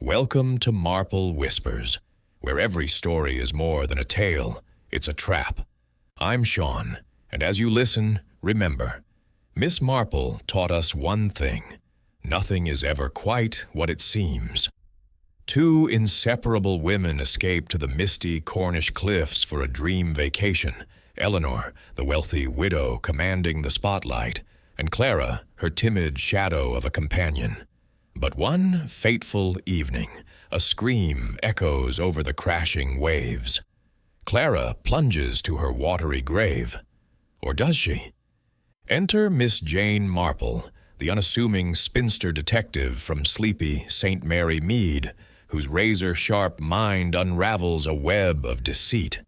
Welcome to Marple Whispers, where every story is more than a tale, it's a trap. I'm Sean, and as you listen, remember, Miss Marple taught us one thing: nothing is ever quite what it seems. Two inseparable women escaped to the misty Cornish cliffs for a dream vacation. Eleanor, the wealthy widow commanding the spotlight, and Clara, her timid shadow of a companion. But one fateful evening, a scream echoes over the crashing waves. Clara plunges to her watery grave. Or does she? Enter Miss Jane Marple, the unassuming spinster detective from sleepy St. Mary Mead, whose razor-sharp mind unravels a web of deceit.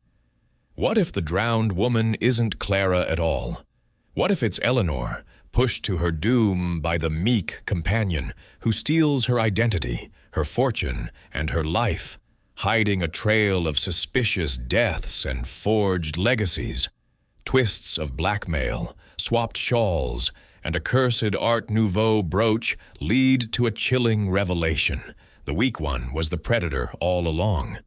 What if the drowned woman isn't Clara at all? What if it's Eleanor, pushed to her doom by the meek companion who steals her identity, her fortune, and her life, hiding a trail of suspicious deaths and forged legacies? Twists of blackmail, swapped shawls, and a cursed Art Nouveau brooch lead to a chilling revelation. The weak one was the predator all along.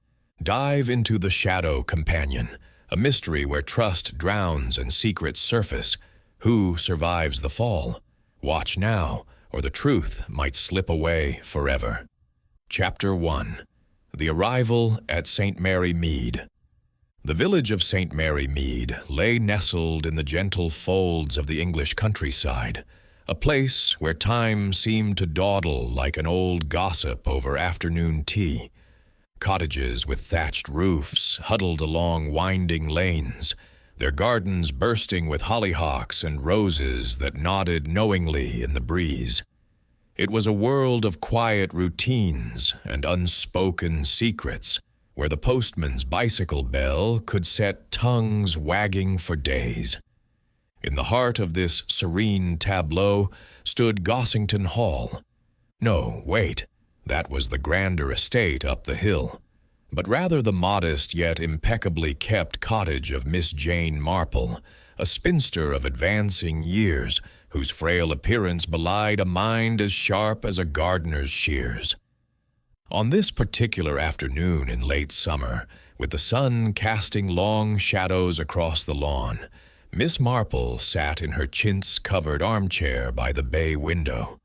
Dive into The Shadow Companion, a mystery where trust drowns and secrets surface. Who survives the fall? Watch now, or the truth might slip away forever. Chapter 1. The Arrival at St. Mary Mead. The village of St. Mary Mead lay nestled in the gentle folds of the English countryside, a place where time seemed to dawdle like an old gossip over afternoon tea. Cottages with thatched roofs huddled along winding lanes, their gardens bursting with hollyhocks and roses that nodded knowingly in the breeze. It was a world of quiet routines and unspoken secrets, where the postman's bicycle bell could set tongues wagging for days. In the heart of this serene tableau stood Gossington Hall. No, wait, that was the grander estate up the hill, but rather the modest yet impeccably kept cottage of Miss Jane Marple, a spinster of advancing years, whose frail appearance belied a mind as sharp as a gardener's shears. On this particular afternoon in late summer, with the sun casting long shadows across the lawn, Miss Marple sat in her chintz-covered armchair by the bay window.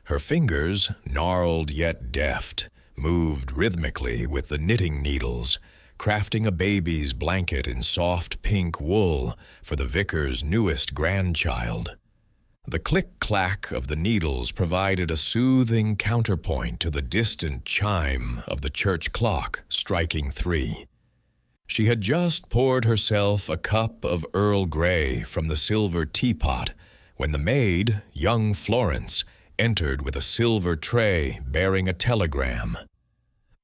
Her fingers, gnarled yet deft, moved rhythmically with the knitting needles, crafting a baby's blanket in soft pink wool for the vicar's newest grandchild. The click-clack of the needles provided a soothing counterpoint to the distant chime of the church clock striking 3. She had just poured herself a cup of Earl Grey from the silver teapot when the maid, young Florence, entered with a silver tray bearing a telegram.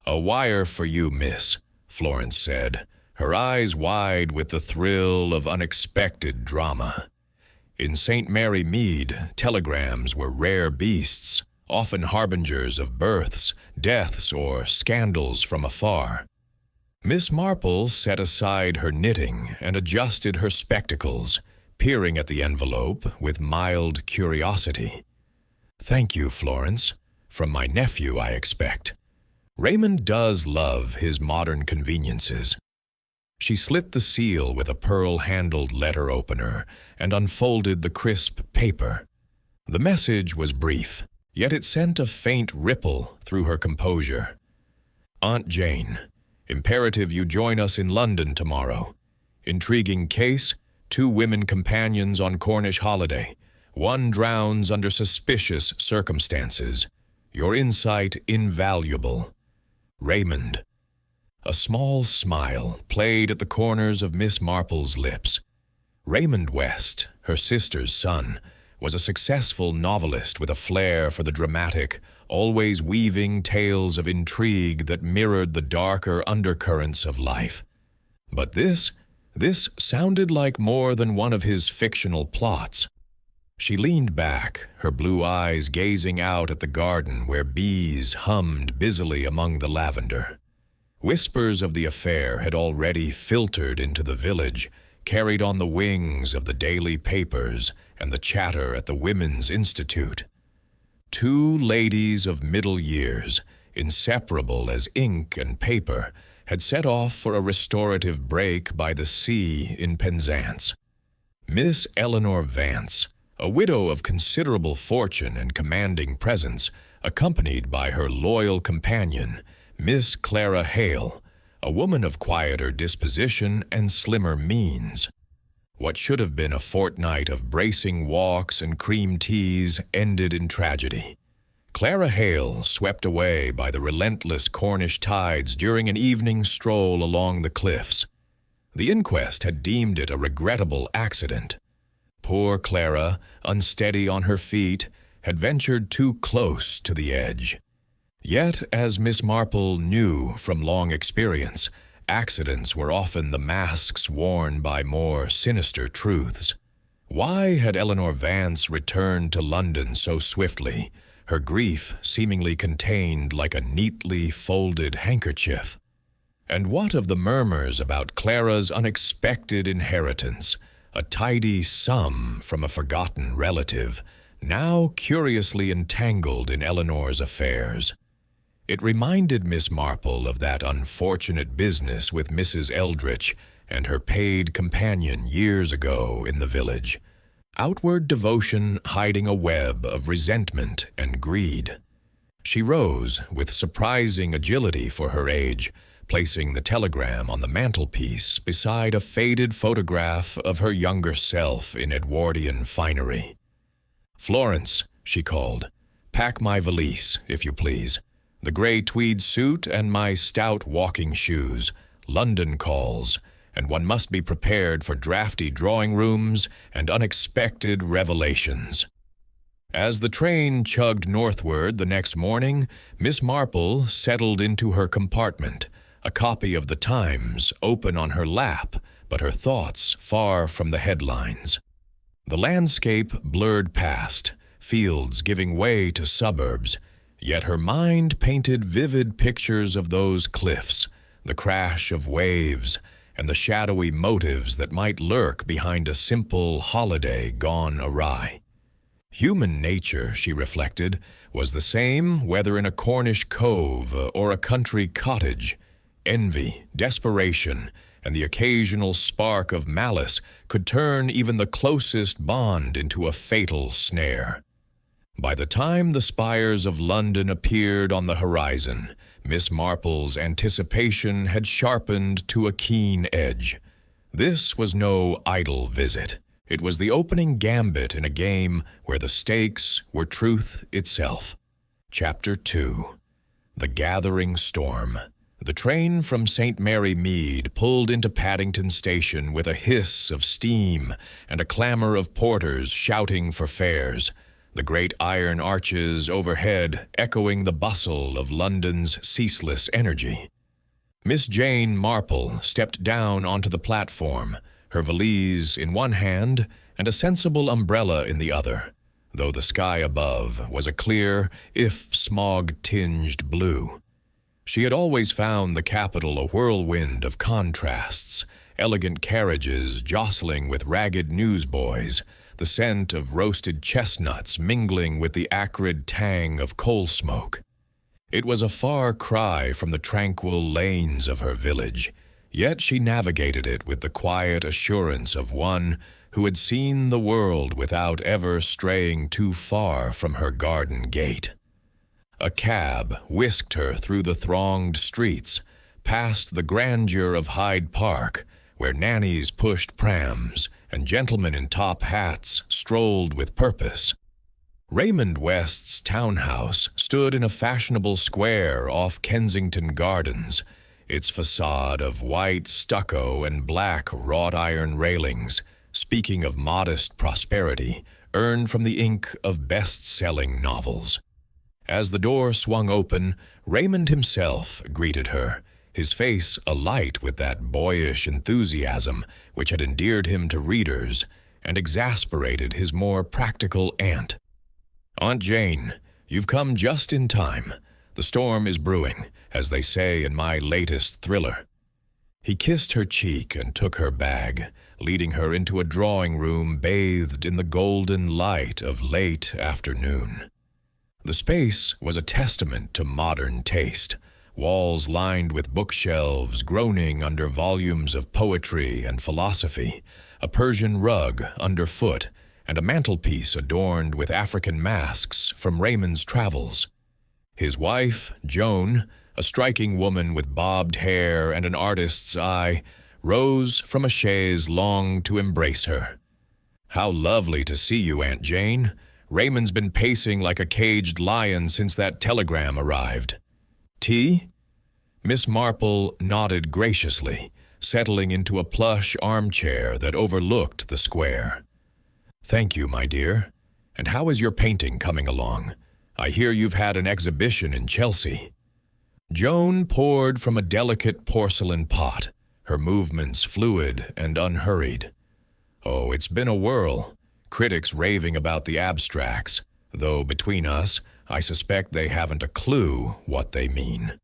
"A wire for you, miss," Florence said, her eyes wide with the thrill of unexpected drama. In St. Mary Mead, telegrams were rare beasts, often harbingers of births, deaths, or scandals from afar. Miss Marple set aside her knitting and adjusted her spectacles, peering at the envelope with mild curiosity. "Thank you, Florence. From my nephew, I expect. Raymond does love his modern conveniences." She slit the seal with a pearl-handled letter opener and unfolded the crisp paper. The message was brief, yet it sent a faint ripple through her composure. "Aunt Jane, imperative you join us in London tomorrow. Intriguing case, 2 women companions on Cornish holiday. One drowns under suspicious circumstances. Your insight invaluable. Raymond." A small smile played at the corners of Miss Marple's lips. Raymond West, her sister's son, was a successful novelist with a flair for the dramatic, always weaving tales of intrigue that mirrored the darker undercurrents of life. But this sounded like more than one of his fictional plots. She leaned back, her blue eyes gazing out at the garden where bees hummed busily among the lavender. Whispers of the affair had already filtered into the village, carried on the wings of the daily papers and the chatter at the Women's Institute. 2 ladies of middle years, inseparable as ink and paper, had set off for a restorative break by the sea in Penzance. Miss Eleanor Vance, a widow of considerable fortune and commanding presence, accompanied by her loyal companion, Miss Clara Hale, a woman of quieter disposition and slimmer means. What should have been a fortnight of bracing walks and cream teas ended in tragedy. Clara Hale, swept away by the relentless Cornish tides during an evening stroll along the cliffs. The inquest had deemed it a regrettable accident. Poor Clara, unsteady on her feet, had ventured too close to the edge. Yet, as Miss Marple knew from long experience, accidents were often the masks worn by more sinister truths. Why had Eleanor Vance returned to London so swiftly, her grief seemingly contained like a neatly folded handkerchief? And what of the murmurs about Clara's unexpected inheritance, a tidy sum from a forgotten relative, now curiously entangled in Eleanor's affairs? It reminded Miss Marple of that unfortunate business with Mrs. Eldritch and her paid companion years ago in the village. Outward devotion hiding a web of resentment and greed. She rose with surprising agility for her age, placing the telegram on the mantelpiece beside a faded photograph of her younger self in Edwardian finery. "Florence," she called, "pack my valise, if you please. The gray tweed suit and my stout walking shoes. London calls, and one must be prepared for drafty drawing rooms and unexpected revelations." As the train chugged northward the next morning, Miss Marple settled into her compartment, a copy of the Times open on her lap, but her thoughts far from the headlines. The landscape blurred past, fields giving way to suburbs, yet her mind painted vivid pictures of those cliffs, the crash of waves, and the shadowy motives that might lurk behind a simple holiday gone awry. Human nature, she reflected, was the same whether in a Cornish cove or a country cottage. Envy, desperation, and the occasional spark of malice could turn even the closest bond into a fatal snare. By the time the spires of London appeared on the horizon, Miss Marple's anticipation had sharpened to a keen edge. This was no idle visit. It was the opening gambit in a game where the stakes were truth itself. Chapter 2. The Gathering Storm. The train from St. Mary Mead pulled into Paddington Station with a hiss of steam and a clamor of porters shouting for fares, the great iron arches overhead echoing the bustle of London's ceaseless energy. Miss Jane Marple stepped down onto the platform, her valise in one hand and a sensible umbrella in the other, though the sky above was a clear, if smog-tinged blue. She had always found the capital a whirlwind of contrasts, elegant carriages jostling with ragged newsboys, the scent of roasted chestnuts mingling with the acrid tang of coal smoke. It was a far cry from the tranquil lanes of her village, yet she navigated it with the quiet assurance of one who had seen the world without ever straying too far from her garden gate. A cab whisked her through the thronged streets, past the grandeur of Hyde Park, where nannies pushed prams and gentlemen in top hats strolled with purpose. Raymond West's townhouse stood in a fashionable square off Kensington Gardens, its facade of white stucco and black wrought-iron railings, speaking of modest prosperity earned from the ink of best-selling novels. As the door swung open, Raymond himself greeted her, his face alight with that boyish enthusiasm which had endeared him to readers and exasperated his more practical aunt. "Aunt Jane, you've come just in time. The storm is brewing, as they say in my latest thriller." He kissed her cheek and took her bag, leading her into a drawing room bathed in the golden light of late afternoon. The space was a testament to modern taste, walls lined with bookshelves groaning under volumes of poetry and philosophy, a Persian rug underfoot, and a mantelpiece adorned with African masks from Raymond's travels. His wife, Joan, a striking woman with bobbed hair and an artist's eye, rose from a chaise longed to embrace her. "How lovely to see you, Aunt Jane. Raymond's been pacing like a caged lion since that telegram arrived. Tea?" Miss Marple nodded graciously, settling into a plush armchair that overlooked the square. "Thank you, my dear. And how is your painting coming along? I hear you've had an exhibition in Chelsea." Joan poured from a delicate porcelain pot, her movements fluid and unhurried. "Oh, it's been a whirl. Critics raving about the abstracts, though between us, I suspect they haven't a clue what they mean."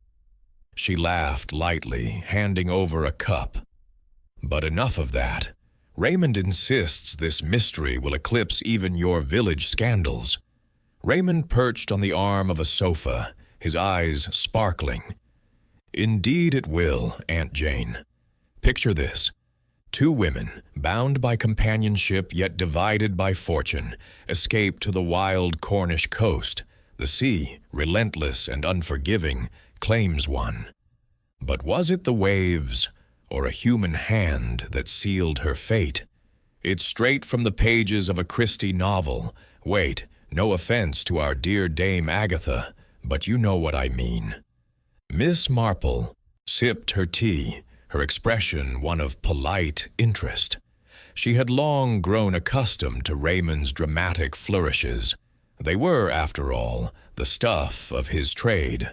She laughed lightly, handing over a cup. "But enough of that. Raymond insists this mystery will eclipse even your village scandals." Raymond perched on the arm of a sofa, his eyes sparkling. "Indeed it will, Aunt Jane. Picture this. 2 women, bound by companionship yet divided by fortune, escape to the wild Cornish coast. The sea, relentless and unforgiving, claims one. But was it the waves or a human hand that sealed her fate? It's straight from the pages of a Christie novel. Wait, no offense to our dear Dame Agatha, but you know what I mean." Miss Marple sipped her tea, her expression one of polite interest. She had long grown accustomed to Raymond's dramatic flourishes. They were, after all, the stuff of his trade.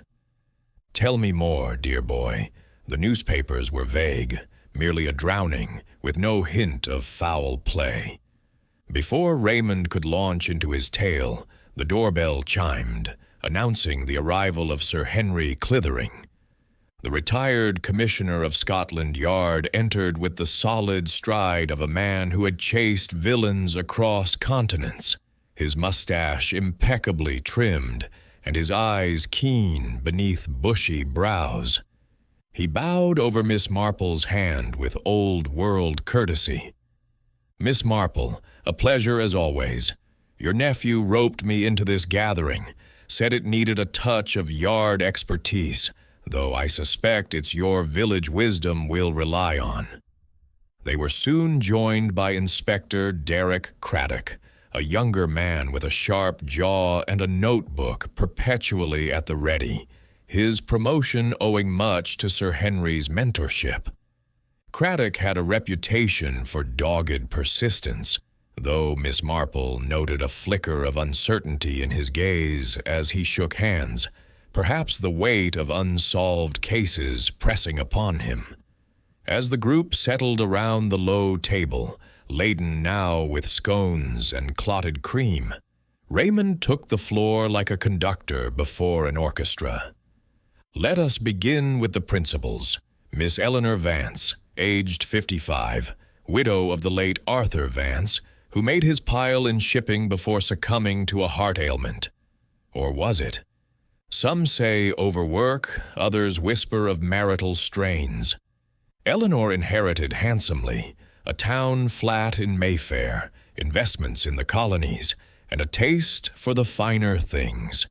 "Tell me more, dear boy." The newspapers were vague, merely a drowning, with no hint of foul play. Before Raymond could launch into his tale, the doorbell chimed, announcing the arrival of Sir Henry Clithering. The retired Commissioner of Scotland Yard entered with the solid stride of a man who had chased villains across continents, his mustache impeccably trimmed, and his eyes keen beneath bushy brows. He bowed over Miss Marple's hand with old-world courtesy. "Miss Marple, a pleasure as always. Your nephew roped me into this gathering, said it needed a touch of yard expertise, though I suspect it's your village wisdom we'll rely on." They were soon joined by Inspector Derek Craddock, a younger man with a sharp jaw and a notebook perpetually at the ready, his promotion owing much to Sir Henry's mentorship. Craddock had a reputation for dogged persistence, though Miss Marple noted a flicker of uncertainty in his gaze as he shook hands, perhaps the weight of unsolved cases pressing upon him. As the group settled around the low table, laden now with scones and clotted cream, Raymond took the floor like a conductor before an orchestra. "Let us begin with the principals. Miss Eleanor Vance, aged 55, widow of the late Arthur Vance, who made his pile in shipping before succumbing to a heart ailment. Or was it? Some say overwork, others whisper of marital strains. Eleanor inherited handsomely, a town flat in Mayfair, investments in the colonies, and a taste for the finer things.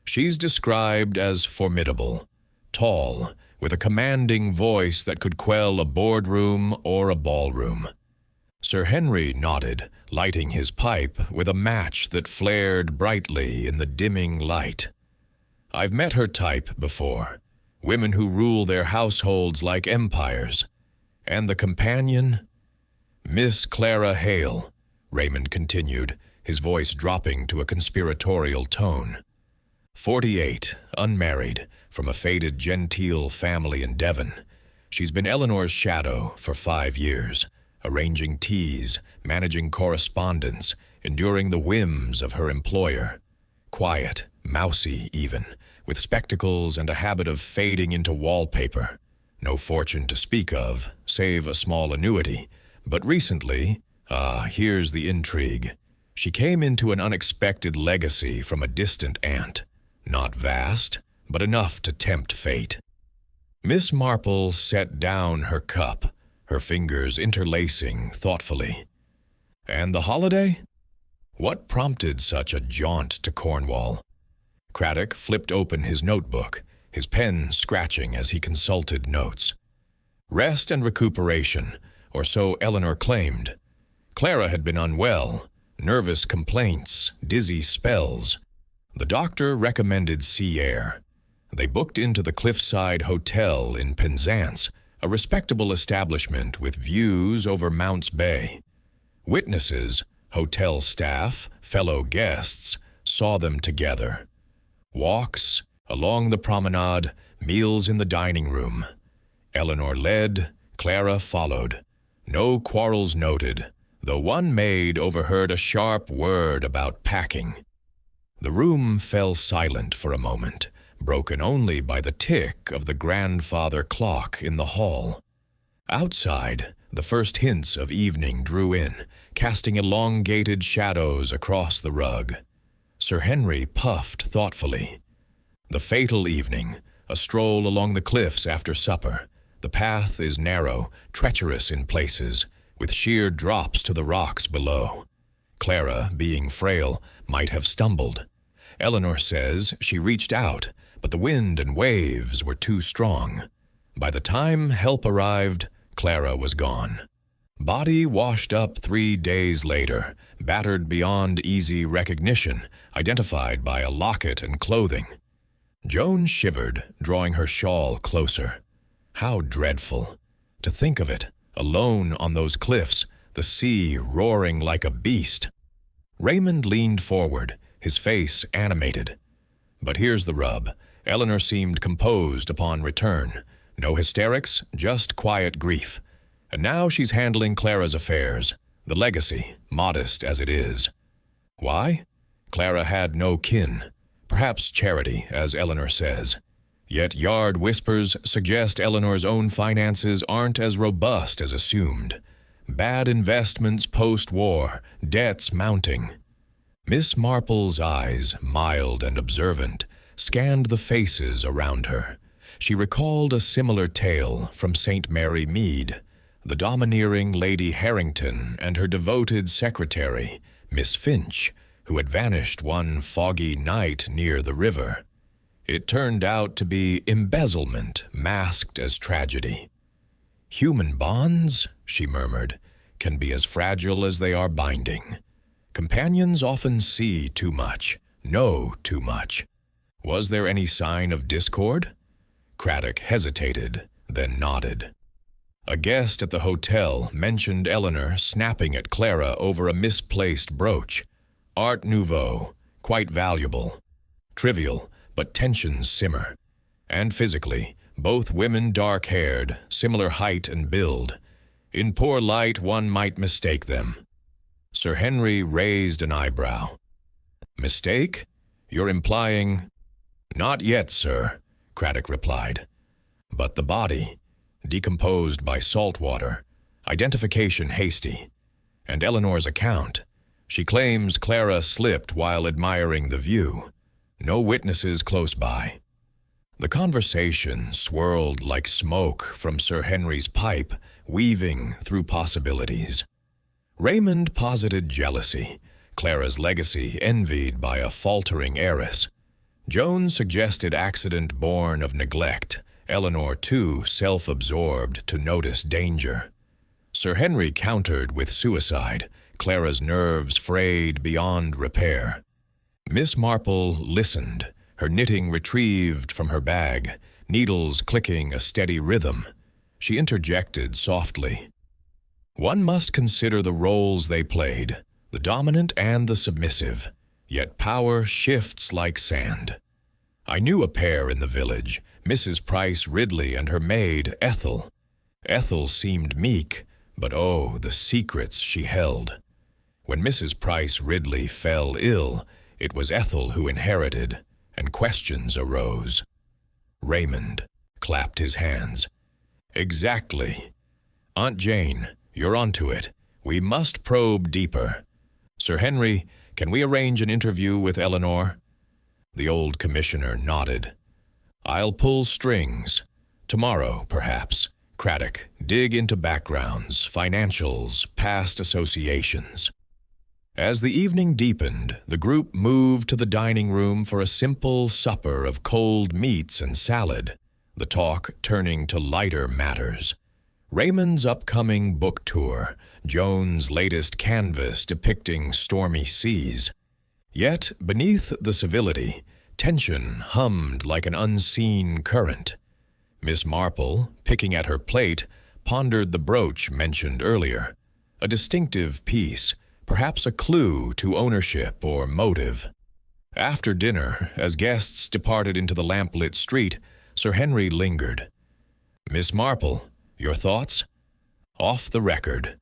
She's described as formidable, tall, with a commanding voice that could quell a boardroom or a ballroom." Sir Henry nodded, lighting his pipe with a match that flared brightly in the dimming light. "I've met her type before, women who rule their households like empires. And the companion? Miss Clara Hale," Raymond continued, his voice dropping to a conspiratorial tone. 48, unmarried, from a faded genteel family in Devon. She's been Eleanor's shadow for 5 years, arranging teas, managing correspondence, enduring the whims of her employer. Quiet, mousy even, with spectacles and a habit of fading into wallpaper. No fortune to speak of, save a small annuity. But recently, here's the intrigue. She came into an unexpected legacy from a distant aunt, not vast, but enough to tempt fate. Miss Marple set down her cup, her fingers interlacing thoughtfully. And the holiday? What prompted such a jaunt to Cornwall? Craddock flipped open his notebook, his pen scratching as he consulted notes. Rest and recuperation, or so Eleanor claimed. Clara had been unwell, nervous complaints, dizzy spells. The doctor recommended sea air. They booked into the Cliffside Hotel in Penzance, a respectable establishment with views over Mounts Bay. Witnesses, hotel staff, fellow guests, saw them together. Walks, along the promenade, meals in the dining room. Eleanor led, Clara followed. No quarrels noted, though one maid overheard a sharp word about packing. The room fell silent for a moment, broken only by the tick of the grandfather clock in the hall. Outside, the first hints of evening drew in, casting elongated shadows across the rug. Sir Henry puffed thoughtfully. The fatal evening, a stroll along the cliffs after supper. The path is narrow, treacherous in places, with sheer drops to the rocks below. Clara, being frail, might have stumbled. Eleanor says she reached out, but the wind and waves were too strong. By the time help arrived, Clara was gone. Body washed up 3 days later, battered beyond easy recognition, identified by a locket and clothing. Joan shivered, drawing her shawl closer. How dreadful. To think of it, alone on those cliffs, the sea roaring like a beast. Raymond leaned forward, his face animated. But here's the rub. Eleanor seemed composed upon return. No hysterics, just quiet grief. And now she's handling Clara's affairs, the legacy, modest as it is. Why? Clara had no kin. Perhaps charity, as Eleanor says. Yet yard whispers suggest Eleanor's own finances aren't as robust as assumed. Bad investments post-war, debts mounting. Miss Marple's eyes, mild and observant, scanned the faces around her. She recalled a similar tale from St. Mary Mead, the domineering Lady Harrington and her devoted secretary, Miss Finch, who had vanished one foggy night near the river. It turned out to be embezzlement masked as tragedy. Human bonds, she murmured, can be as fragile as they are binding. Companions often see too much, know too much. Was there any sign of discord? Craddock hesitated, then nodded. A guest at the hotel mentioned Eleanor snapping at Clara over a misplaced brooch. Art Nouveau, quite valuable. Trivial, but tensions simmer. And physically, both women dark-haired, similar height and build. In poor light, one might mistake them. Sir Henry raised an eyebrow. Mistake? You're implying... Not yet, sir, Craddock replied. But the body, decomposed by salt water, identification hasty, and Eleanor's account. She claims Clara slipped while admiring the view. No witnesses close by. The conversation swirled like smoke from Sir Henry's pipe, weaving through possibilities. Raymond posited jealousy, Clara's legacy envied by a faltering heiress. Joan suggested accident born of neglect, Eleanor too self-absorbed to notice danger. Sir Henry countered with suicide, Clara's nerves frayed beyond repair. Miss Marple listened, her knitting retrieved from her bag, needles clicking a steady rhythm. She interjected softly. One must consider the roles they played, the dominant and the submissive, yet power shifts like sand. I knew a pair in the village, Mrs. Price Ridley and her maid, Ethel. Ethel seemed meek, but oh, the secrets she held. When Mrs. Price Ridley fell ill, it was Ethel who inherited, and questions arose. Raymond clapped his hands. Exactly. Aunt Jane, you're onto it. We must probe deeper. Sir Henry, can we arrange an interview with Eleanor? The old commissioner nodded. I'll pull strings. Tomorrow, perhaps. Craddock, dig into backgrounds, financials, past associations. As the evening deepened, the group moved to the dining room for a simple supper of cold meats and salad, the talk turning to lighter matters. Raymond's upcoming book tour, Joan's latest canvas depicting stormy seas. Yet, beneath the civility, tension hummed like an unseen current. Miss Marple, picking at her plate, pondered the brooch mentioned earlier, a distinctive piece, perhaps a clue to ownership or motive. After dinner, as guests departed into the lamplit street, Sir Henry lingered. Miss Marple, your thoughts? Off the record.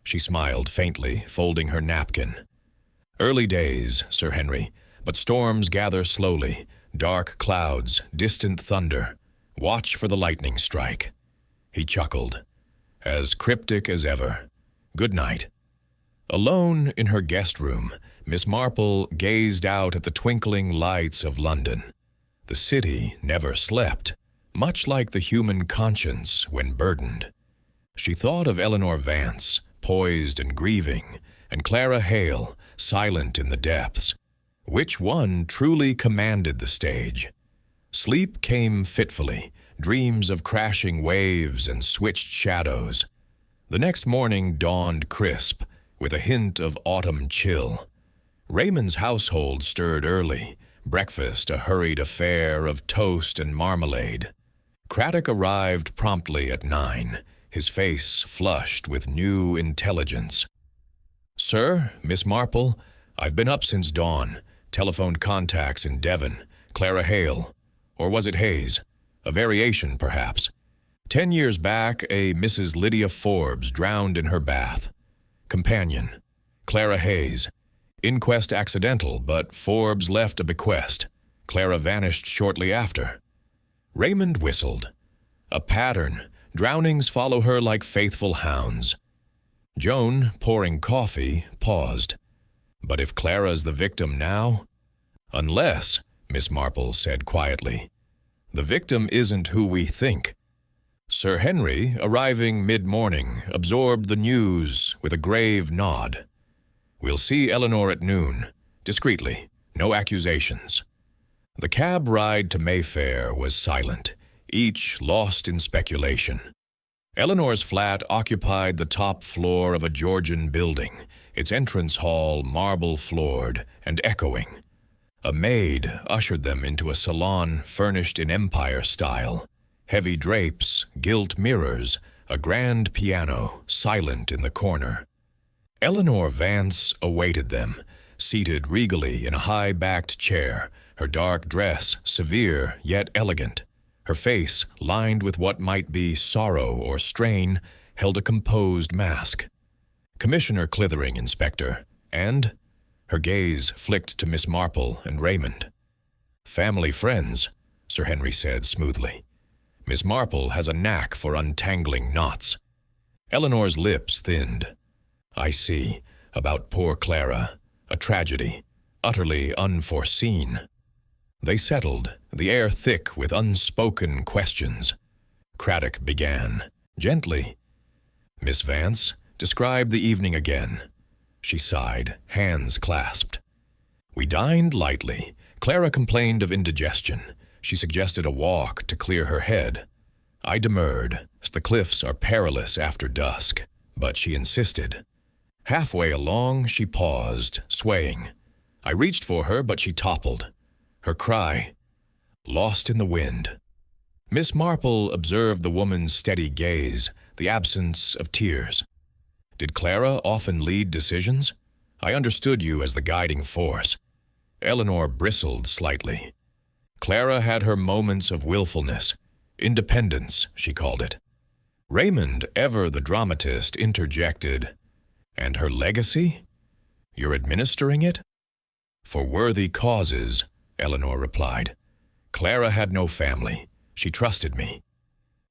She smiled faintly, folding her napkin. Early days, Sir Henry, but storms gather slowly, dark clouds, distant thunder. Watch for the lightning strike. He chuckled. As cryptic as ever. Good night. Alone in her guest room, Miss Marple gazed out at the twinkling lights of London. The city never slept, much like the human conscience when burdened. She thought of Eleanor Vance, poised and grieving, and Clara Hale, silent in the depths. Which one truly commanded the stage? Sleep came fitfully, dreams of crashing waves and switched shadows. The next morning dawned crisp, with a hint of autumn chill. Raymond's household stirred early, breakfast a hurried affair of toast and marmalade. Craddock arrived promptly at 9, his face flushed with new intelligence. Sir, Miss Marple, I've been up since dawn, telephoned contacts in Devon, Clara Hale, or was it Hayes? A variation, perhaps. 10 years back, a Mrs. Lydia Forbes drowned in her bath. Companion, Clara Hayes. Inquest accidental, but Forbes left a bequest. Clara vanished shortly after. Raymond whistled. A pattern. Drownings follow her like faithful hounds. Joan, pouring coffee, paused. But if Clara's the victim now? Unless, Miss Marple said quietly, the victim isn't who we think. Sir Henry, arriving mid-morning, absorbed the news with a grave nod. We'll see Eleanor at noon, discreetly, no accusations. The cab ride to Mayfair was silent, each lost in speculation. Eleanor's flat occupied the top floor of a Georgian building, its entrance hall marble-floored and echoing. A maid ushered them into a salon furnished in Empire style. Heavy drapes, gilt mirrors, a grand piano silent in the corner. Eleanor Vance awaited them, seated regally in a high-backed chair, her dark dress severe yet elegant. Her face, lined with what might be sorrow or strain, held a composed mask. Commissioner Clithering, Inspector, and? Her gaze flicked to Miss Marple and Raymond. Family friends, Sir Henry said smoothly. Miss Marple has a knack for untangling knots. Eleanor's lips thinned. I see. About poor Clara. A tragedy. Utterly unforeseen. They settled, the air thick with unspoken questions. Craddock began, gently. Miss Vance, describe the evening again. She sighed, hands clasped. We dined lightly. Clara complained of indigestion. She suggested a walk to clear her head. I demurred. The cliffs are perilous after dusk, but she insisted. Halfway along, she paused, swaying. I reached for her, but she toppled. Her cry, lost in the wind. Miss Marple observed the woman's steady gaze, the absence of tears. Did Clara often lead decisions? I understood you as the guiding force. Eleanor bristled slightly. Clara had her moments of willfulness. Independence, she called it. Raymond, ever the dramatist, interjected. And her legacy? You're administering it? For worthy causes, Eleanor replied. Clara had no family. She trusted me.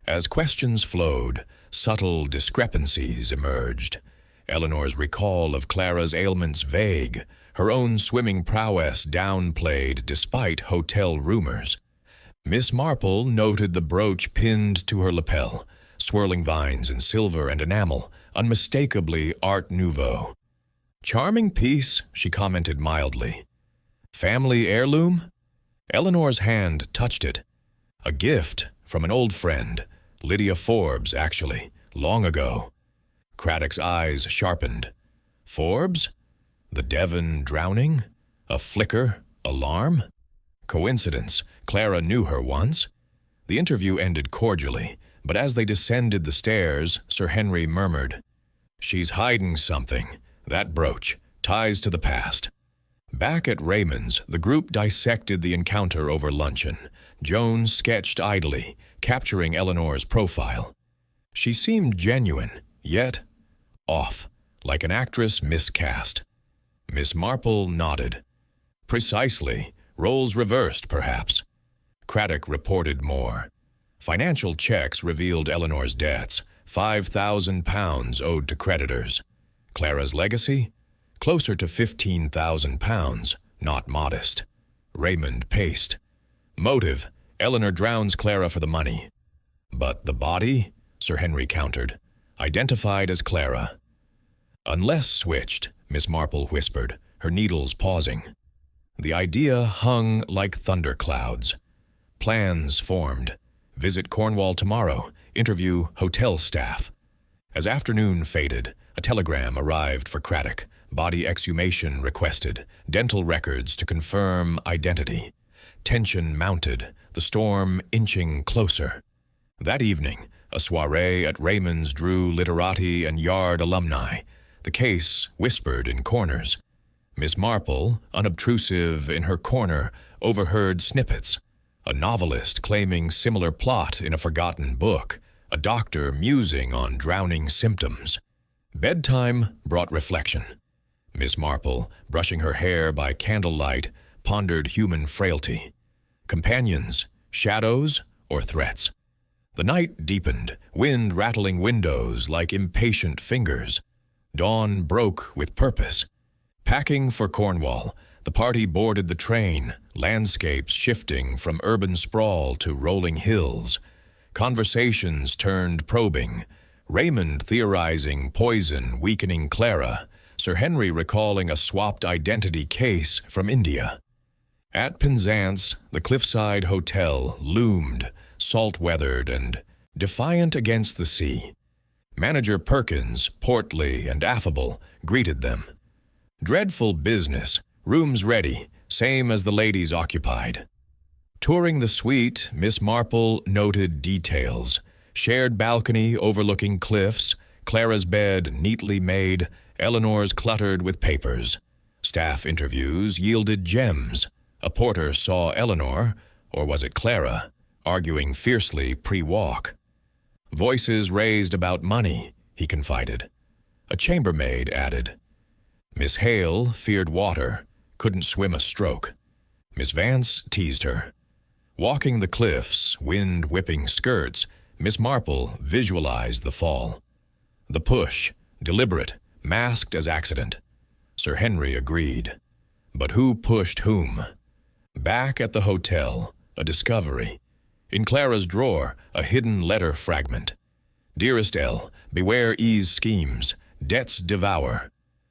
As questions flowed, subtle discrepancies emerged. Eleanor's recall of Clara's ailments vague, her own swimming prowess downplayed despite hotel rumors. Miss Marple noted the brooch pinned to her lapel, swirling vines in silver and enamel, unmistakably Art Nouveau. "Charming piece," she commented mildly. "Family heirloom?" Eleanor's hand touched it. A gift from an old friend, Lydia Forbes, actually, long ago. Craddock's eyes sharpened. Forbes? The Devon drowning? A flicker? Alarm? Coincidence. Clara knew her once. The interview ended cordially, but as they descended the stairs, Sir Henry murmured, "She's hiding something. That brooch. Ties to the past." Back at Raymond's, the group dissected the encounter over luncheon. Joan sketched idly, capturing Eleanor's profile. She seemed genuine, yet off, like an actress miscast. Miss Marple nodded. "Precisely. Roles reversed, perhaps." Craddock reported more. Financial checks revealed Eleanor's debts, £5,000 owed to creditors. Clara's legacy? Closer to £15,000, not modest. Raymond paced. Motive: Eleanor drowns Clara for the money. But the body? Sir Henry countered. Identified as Clara. Unless switched, Miss Marple whispered, her needles pausing. The idea hung like thunderclouds. Plans formed. Visit Cornwall tomorrow. Interview hotel staff. As afternoon faded, a telegram arrived for Craddock. Body exhumation requested. Dental records to confirm identity. Tension mounted, the storm inching closer. That evening, a soiree at Raymond's drew literati and Yard alumni. The case whispered in corners. Miss Marple, unobtrusive in her corner, overheard snippets. A novelist claiming similar plot in a forgotten book. A doctor musing on drowning symptoms. Bedtime brought reflection. Miss Marple, brushing her hair by candlelight, pondered human frailty. Companions, shadows, or threats? The night deepened, wind rattling windows like impatient fingers. Dawn broke with purpose. Packing for Cornwall, the party boarded the train, landscapes shifting from urban sprawl to rolling hills. Conversations turned probing. Raymond theorizing poison weakening Clara, Sir Henry recalling a swapped identity case from India. At Penzance, the cliffside hotel loomed, salt-weathered and defiant against the sea. Manager Perkins, portly and affable, greeted them. Dreadful business, rooms ready, same as the ladies occupied. Touring the suite, Miss Marple noted details. Shared balcony overlooking cliffs, Clara's bed neatly made, Eleanor's cluttered with papers. Staff interviews yielded gems. A porter saw Eleanor, or was it Clara, arguing fiercely pre-walk. Voices raised about money, he confided. A chambermaid added. Miss Hale feared water, couldn't swim a stroke. Miss Vance teased her. Walking the cliffs, wind-whipping skirts, Miss Marple visualized the fall. The push, deliberate, masked as accident. Sir Henry agreed. But who pushed whom? Back at the hotel, a discovery. In Clara's drawer, a hidden letter fragment. Dearest Elle, beware E's schemes. Debts devour.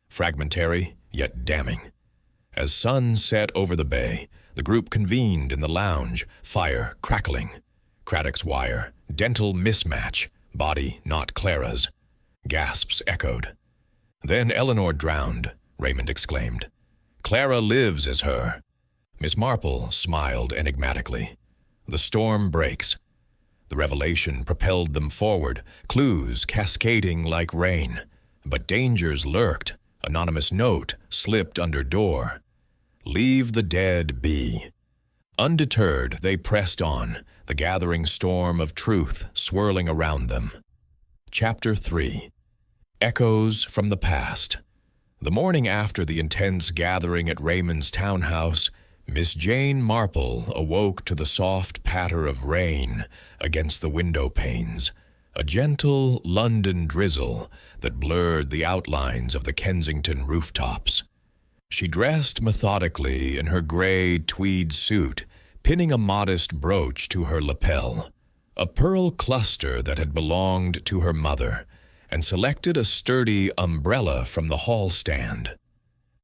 Fragmentary, yet damning. As sun set over the bay, the group convened in the lounge, fire crackling. Craddock's wire, dental mismatch, body not Clara's. Gasps echoed. Then Eleanor drowned, Raymond exclaimed. Clara lives as her. Miss Marple smiled enigmatically. The storm breaks. The revelation propelled them forward, clues cascading like rain. But dangers lurked. Anonymous note slipped under door. Leave the dead be. Undeterred, they pressed on, the gathering storm of truth swirling around them. Chapter 3. Echoes from the Past. The morning after the intense gathering at Raymond's townhouse, Miss Jane Marple awoke to the soft patter of rain against the window panes. a gentle London drizzle that blurred the outlines of the Kensington rooftops. She dressed methodically in her gray tweed suit, pinning a modest brooch to her lapel, a pearl cluster that had belonged to her mother, and selected a sturdy umbrella from the hall stand.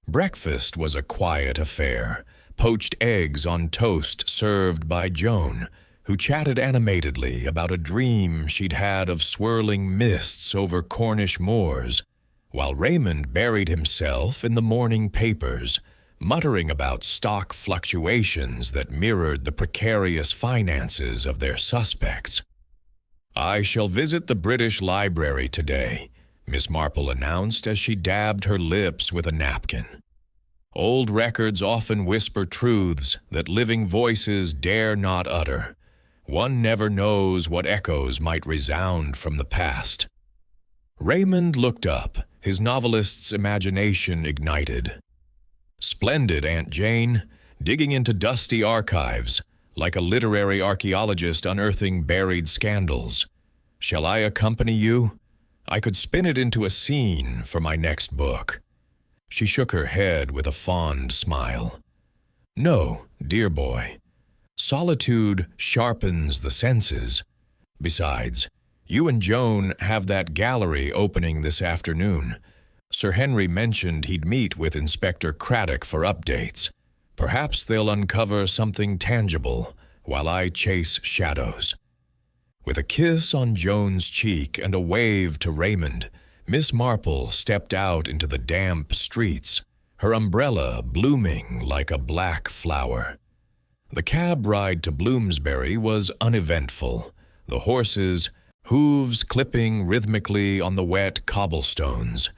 Breakfast was a quiet affair, poached eggs on toast served by Joan, who chatted animatedly about a dream she'd had of swirling mists over Cornish moors, while Raymond buried himself in the morning papers, muttering about stock fluctuations that mirrored the precarious finances of their suspects. "I shall visit the British Library today," Miss Marple announced as she dabbed her lips with a napkin. "Old records often whisper truths that living voices dare not utter. One never knows what echoes might resound from the past." Raymond looked up, his novelist's imagination ignited. "Splendid, Aunt Jane, digging into dusty archives, like a literary archaeologist unearthing buried scandals. Shall I accompany you? I could spin it into a scene for my next book." She shook her head with a fond smile. "No, dear boy. Solitude sharpens the senses. Besides, you and Joan have that gallery opening this afternoon. Sir Henry mentioned he'd meet with Inspector Craddock for updates. Perhaps they'll uncover something tangible while I chase shadows." With a kiss on Joan's cheek and a wave to Raymond, Miss Marple stepped out into the damp streets, her umbrella blooming like a black flower. The cab ride to Bloomsbury was uneventful, the horses' hooves clipping rhythmically on the wet cobblestones,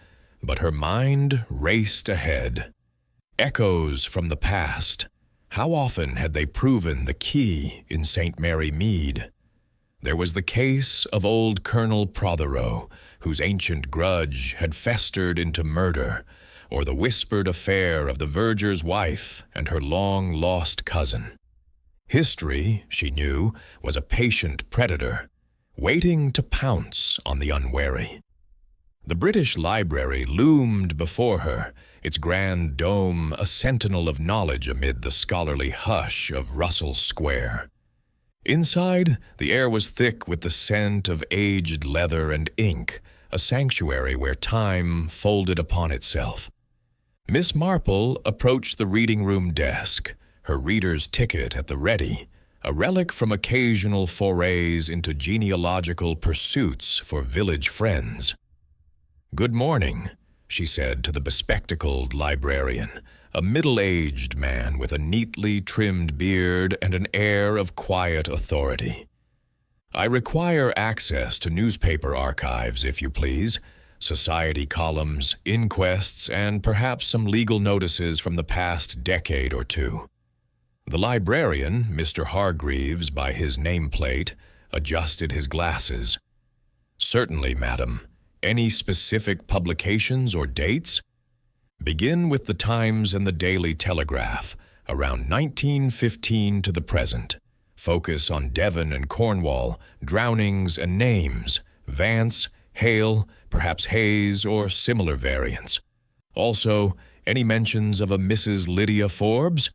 but her mind raced ahead. Echoes from the past. How often had they proven the key in St. Mary Mead? There was the case of old Colonel Prothero, whose ancient grudge had festered into murder, or the whispered affair of the verger's wife and her long-lost cousin. History, she knew, was a patient predator, waiting to pounce on the unwary. The British Library loomed before her, its grand dome a sentinel of knowledge amid the scholarly hush of Russell Square. Inside, the air was thick with the scent of aged leather and ink, a sanctuary where time folded upon itself. Miss Marple approached the reading room desk, her reader's ticket at the ready, a relic from occasional forays into genealogical pursuits for village friends. "Good morning," she said to the bespectacled librarian, a middle-aged man with a neatly trimmed beard and an air of quiet authority. "I require access to newspaper archives, if you please, society columns, inquests, and perhaps some legal notices from the past decade or two." The librarian, Mr. Hargreaves by his nameplate, adjusted his glasses. "Certainly, madam. Any specific publications or dates?" "Begin with the Times and the Daily Telegraph, around 1915 to the present. Focus on Devon and Cornwall, drownings and names, Vance, Hale, perhaps Hayes or similar variants. Also, any mentions of a Mrs. Lydia Forbes?"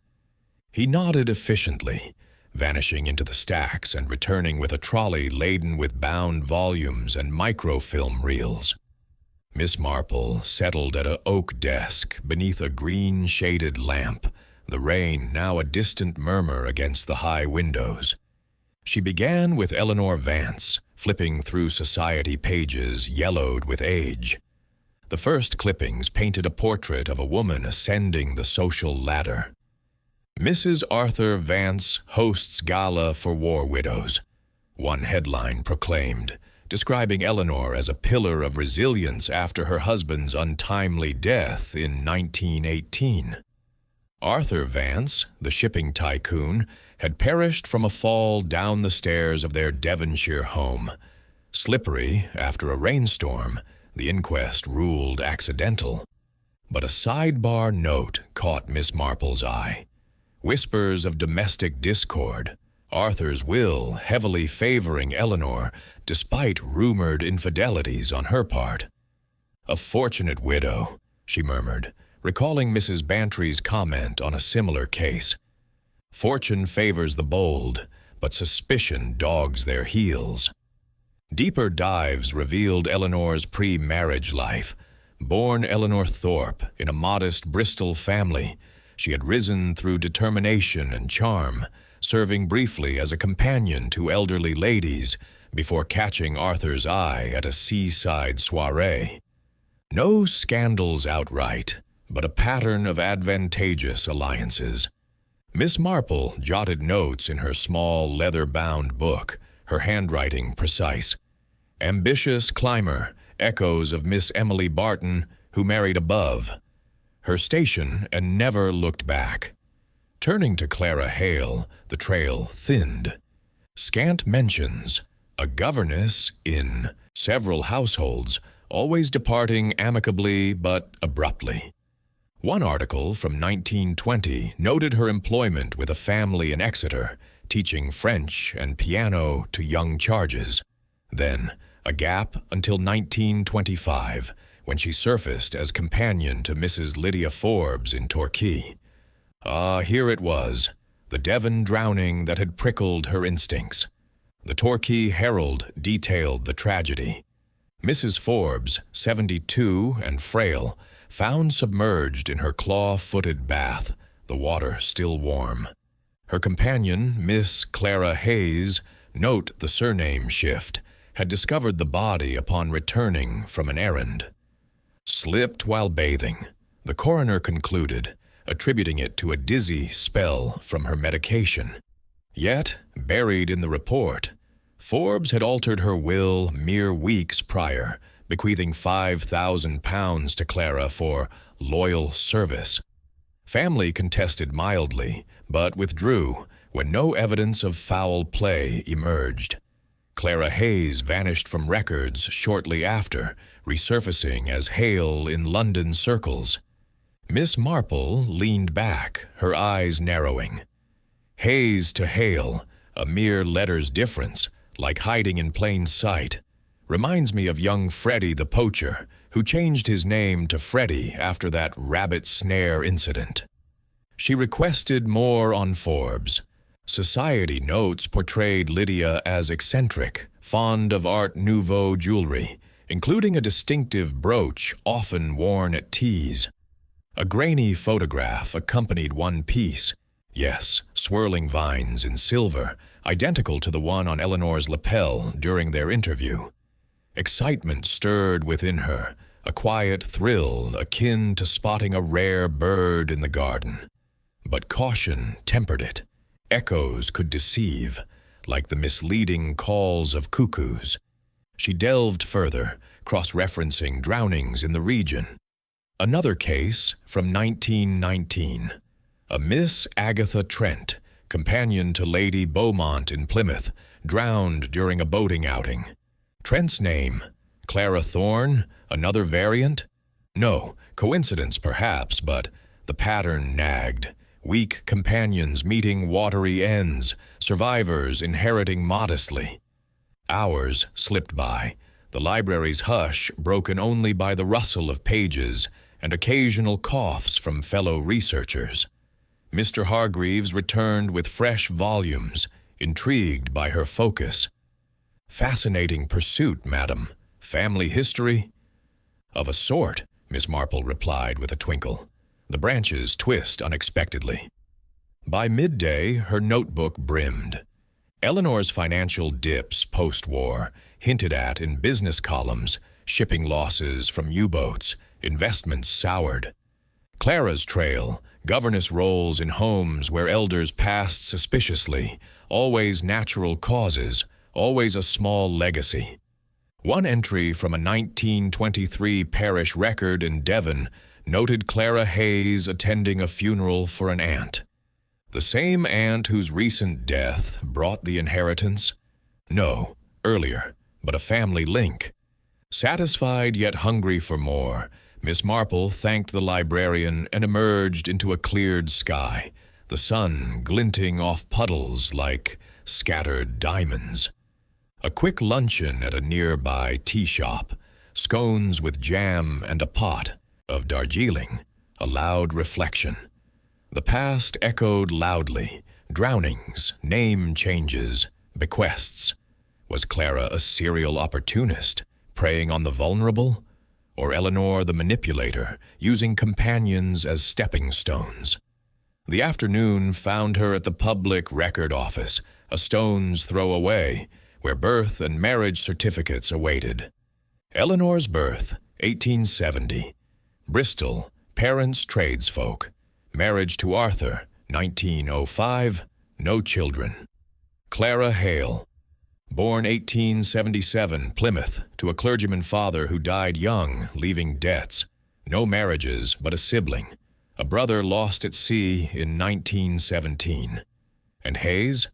He nodded efficiently, vanishing into the stacks and returning with a trolley laden with bound volumes and microfilm reels. Miss Marple settled at an oak desk beneath a green-shaded lamp, the rain now a distant murmur against the high windows. She began with Eleanor Vance, flipping through society pages yellowed with age. The first clippings painted a portrait of a woman ascending the social ladder. "Mrs. Arthur Vance hosts gala for war widows," one headline proclaimed, describing Eleanor as a pillar of resilience after her husband's untimely death in 1918. Arthur Vance, the shipping tycoon, had perished from a fall down the stairs of their Devonshire home. Slippery after a rainstorm, the inquest ruled accidental. But a sidebar note caught Miss Marple's eye. Whispers of domestic discord, Arthur's will heavily favoring Eleanor despite rumored infidelities on her part. "A fortunate widow," she murmured, recalling Mrs. Bantry's comment on a similar case. "Fortune favors the bold, but suspicion dogs their heels." Deeper dives revealed Eleanor's pre-marriage life. Born Eleanor Thorpe in a modest Bristol family, she had risen through determination and charm, serving briefly as a companion to elderly ladies before catching Arthur's eye at a seaside soiree. No scandals outright, but a pattern of advantageous alliances. Miss Marple jotted notes in her small leather-bound book, her handwriting precise. Ambitious climber, echoes of Miss Emily Barton, who married above. Her station and never looked back. Turning to Clara Hale, the trail thinned. Scant mentions, a governess in several households, always departing amicably but abruptly. One article from 1920 noted her employment with a family in Exeter, teaching French and piano to young charges. Then, a gap until 1925, when she surfaced as companion to Mrs. Lydia Forbes in Torquay. Here it was, the Devon drowning that had prickled her instincts. The Torquay Herald detailed the tragedy. Mrs. Forbes, 72 and frail, found submerged in her claw-footed bath, the water still warm. Her companion, Miss Clara Hayes, note the surname shift, had discovered the body upon returning from an errand. Slipped while bathing, the coroner concluded, attributing it to a dizzy spell from her medication. Yet, buried in the report, Forbes had altered her will mere weeks prior, bequeathing £5,000 to Clara for loyal service. Family contested mildly, but withdrew when no evidence of foul play emerged. Clara Hayes vanished from records shortly after, resurfacing as Hale in London circles. Miss Marple leaned back, her eyes narrowing. Hayes to Hale, a mere letter's difference, like hiding in plain sight, reminds me of young Freddie the poacher, who changed his name to Freddie after that rabbit snare incident. She requested more on Forbes. Society notes portrayed Lydia as eccentric, fond of Art Nouveau jewelry, including a distinctive brooch often worn at teas. A grainy photograph accompanied one piece, yes, swirling vines in silver, identical to the one on Eleanor's lapel during their interview. Excitement stirred within her, a quiet thrill akin to spotting a rare bird in the garden. But caution tempered it. Echoes could deceive, like the misleading calls of cuckoos. She delved further, cross-referencing drownings in the region. Another case from 1919. A Miss Agatha Trent, companion to Lady Beaumont in Plymouth, drowned during a boating outing. Trent's name, Clara Thorne, another variant? No, coincidence perhaps, but the pattern nagged. Weak companions meeting watery ends, survivors inheriting modestly. Hours slipped by, the library's hush broken only by the rustle of pages and occasional coughs from fellow researchers. Mr. Hargreaves returned with fresh volumes, intrigued by her focus. "Fascinating pursuit, madam. Family history?" "Of a sort," Miss Marple replied with a twinkle. The branches twist unexpectedly. By midday, her notebook brimmed. Eleanor's financial dips post-war, hinted at in business columns, shipping losses from U-boats, investments soured. Clara's trail, governess roles in homes where elders passed suspiciously, always natural causes, always a small legacy. One entry from a 1923 parish record in Devon noted Clara Hayes attending a funeral for an aunt. The same aunt whose recent death brought the inheritance? No, earlier, but a family link. Satisfied yet hungry for more, Miss Marple thanked the librarian and emerged into a cleared sky, the sun glinting off puddles like scattered diamonds. A quick luncheon at a nearby tea shop, scones with jam and a pot of Darjeeling, a loud reflection. The past echoed loudly, drownings, name changes, bequests. Was Clara a serial opportunist, preying on the vulnerable? Or Eleanor the manipulator, using companions as stepping stones? The afternoon found her at the public record office, a stone's throw away, where birth and marriage certificates awaited. Eleanor's birth, 1870. Bristol, parents tradesfolk. Marriage to Arthur, 1905. No children. Clara Hale, born 1877, Plymouth, to a clergyman father who died young, leaving debts. No marriages, but a sibling. A brother lost at sea in 1917. And Hayes?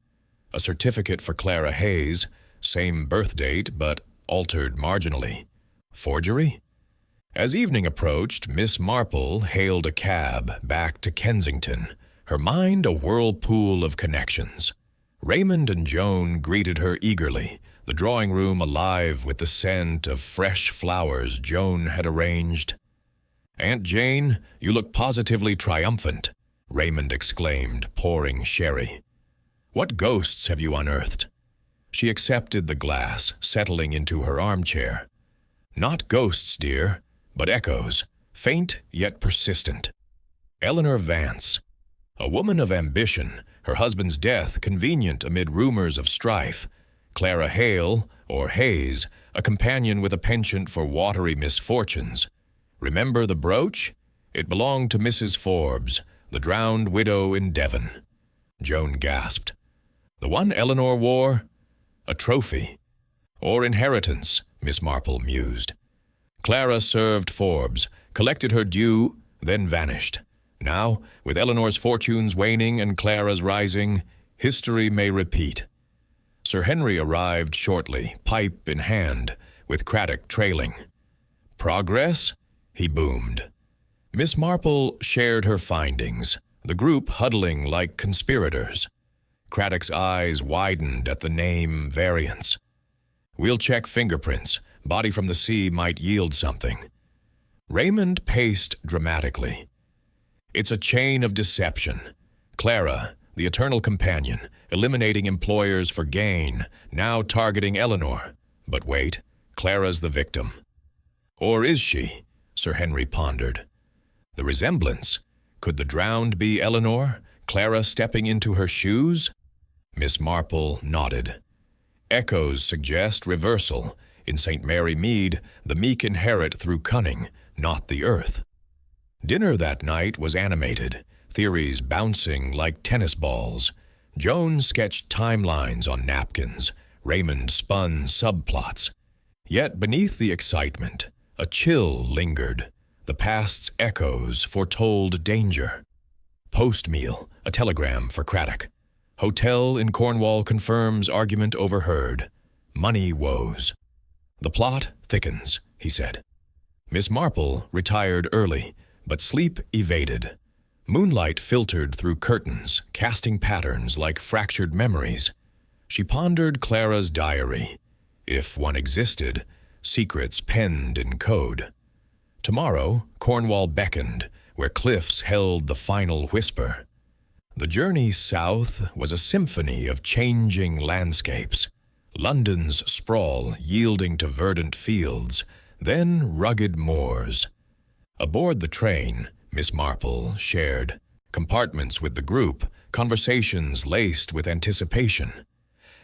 A certificate for Clara Hayes, same birth date, but altered marginally. Forgery? As evening approached, Miss Marple hailed a cab back to Kensington, her mind a whirlpool of connections. Raymond and Joan greeted her eagerly, the drawing room alive with the scent of fresh flowers Joan had arranged. "Aunt Jane, you look positively triumphant," Raymond exclaimed, pouring sherry. "What ghosts have you unearthed?" She accepted the glass, settling into her armchair. "Not ghosts, dear, but echoes, faint yet persistent. Eleanor Vance, a woman of ambition, her husband's death convenient amid rumors of strife. Clara Hale, or Hayes, a companion with a penchant for watery misfortunes. Remember the brooch? It belonged to Mrs. Forbes, the drowned widow in Devon." Joan gasped. "The one Eleanor wore? A trophy. Or inheritance," Miss Marple mused. Clara served Forbes, collected her due, then vanished. Now, with Eleanor's fortunes waning and Clara's rising, history may repeat. Sir Henry arrived shortly, pipe in hand, with Craddock trailing. "Progress?" he boomed. Miss Marple shared her findings, the group huddling like conspirators. Craddock's eyes widened at the name variants. "We'll check fingerprints. Body from the sea might yield something." Raymond paced dramatically. "It's a chain of deception. Clara, the eternal companion, eliminating employers for gain, now targeting Eleanor. But wait, Clara's the victim." "Or is she?" Sir Henry pondered. The resemblance. Could the drowned be Eleanor, Clara stepping into her shoes? Miss Marple nodded. "Echoes suggest reversal. In St. Mary Mead, the meek inherit through cunning, not the earth." Dinner that night was animated, theories bouncing like tennis balls. Joan sketched timelines on napkins. Raymond spun subplots. Yet beneath the excitement, a chill lingered. The past's echoes foretold danger. Post-meal, a telegram for Craddock. "Hotel in Cornwall confirms argument overheard. Money woes." "The plot thickens," he said. Miss Marple retired early, but sleep evaded. Moonlight filtered through curtains, casting patterns like fractured memories. She pondered Clara's diary. If one existed, secrets penned in code. Tomorrow, Cornwall beckoned, where cliffs held the final whisper. The journey south was a symphony of changing landscapes. London's sprawl yielding to verdant fields, then rugged moors. Aboard the train, Miss Marple shared compartments with the group, conversations laced with anticipation.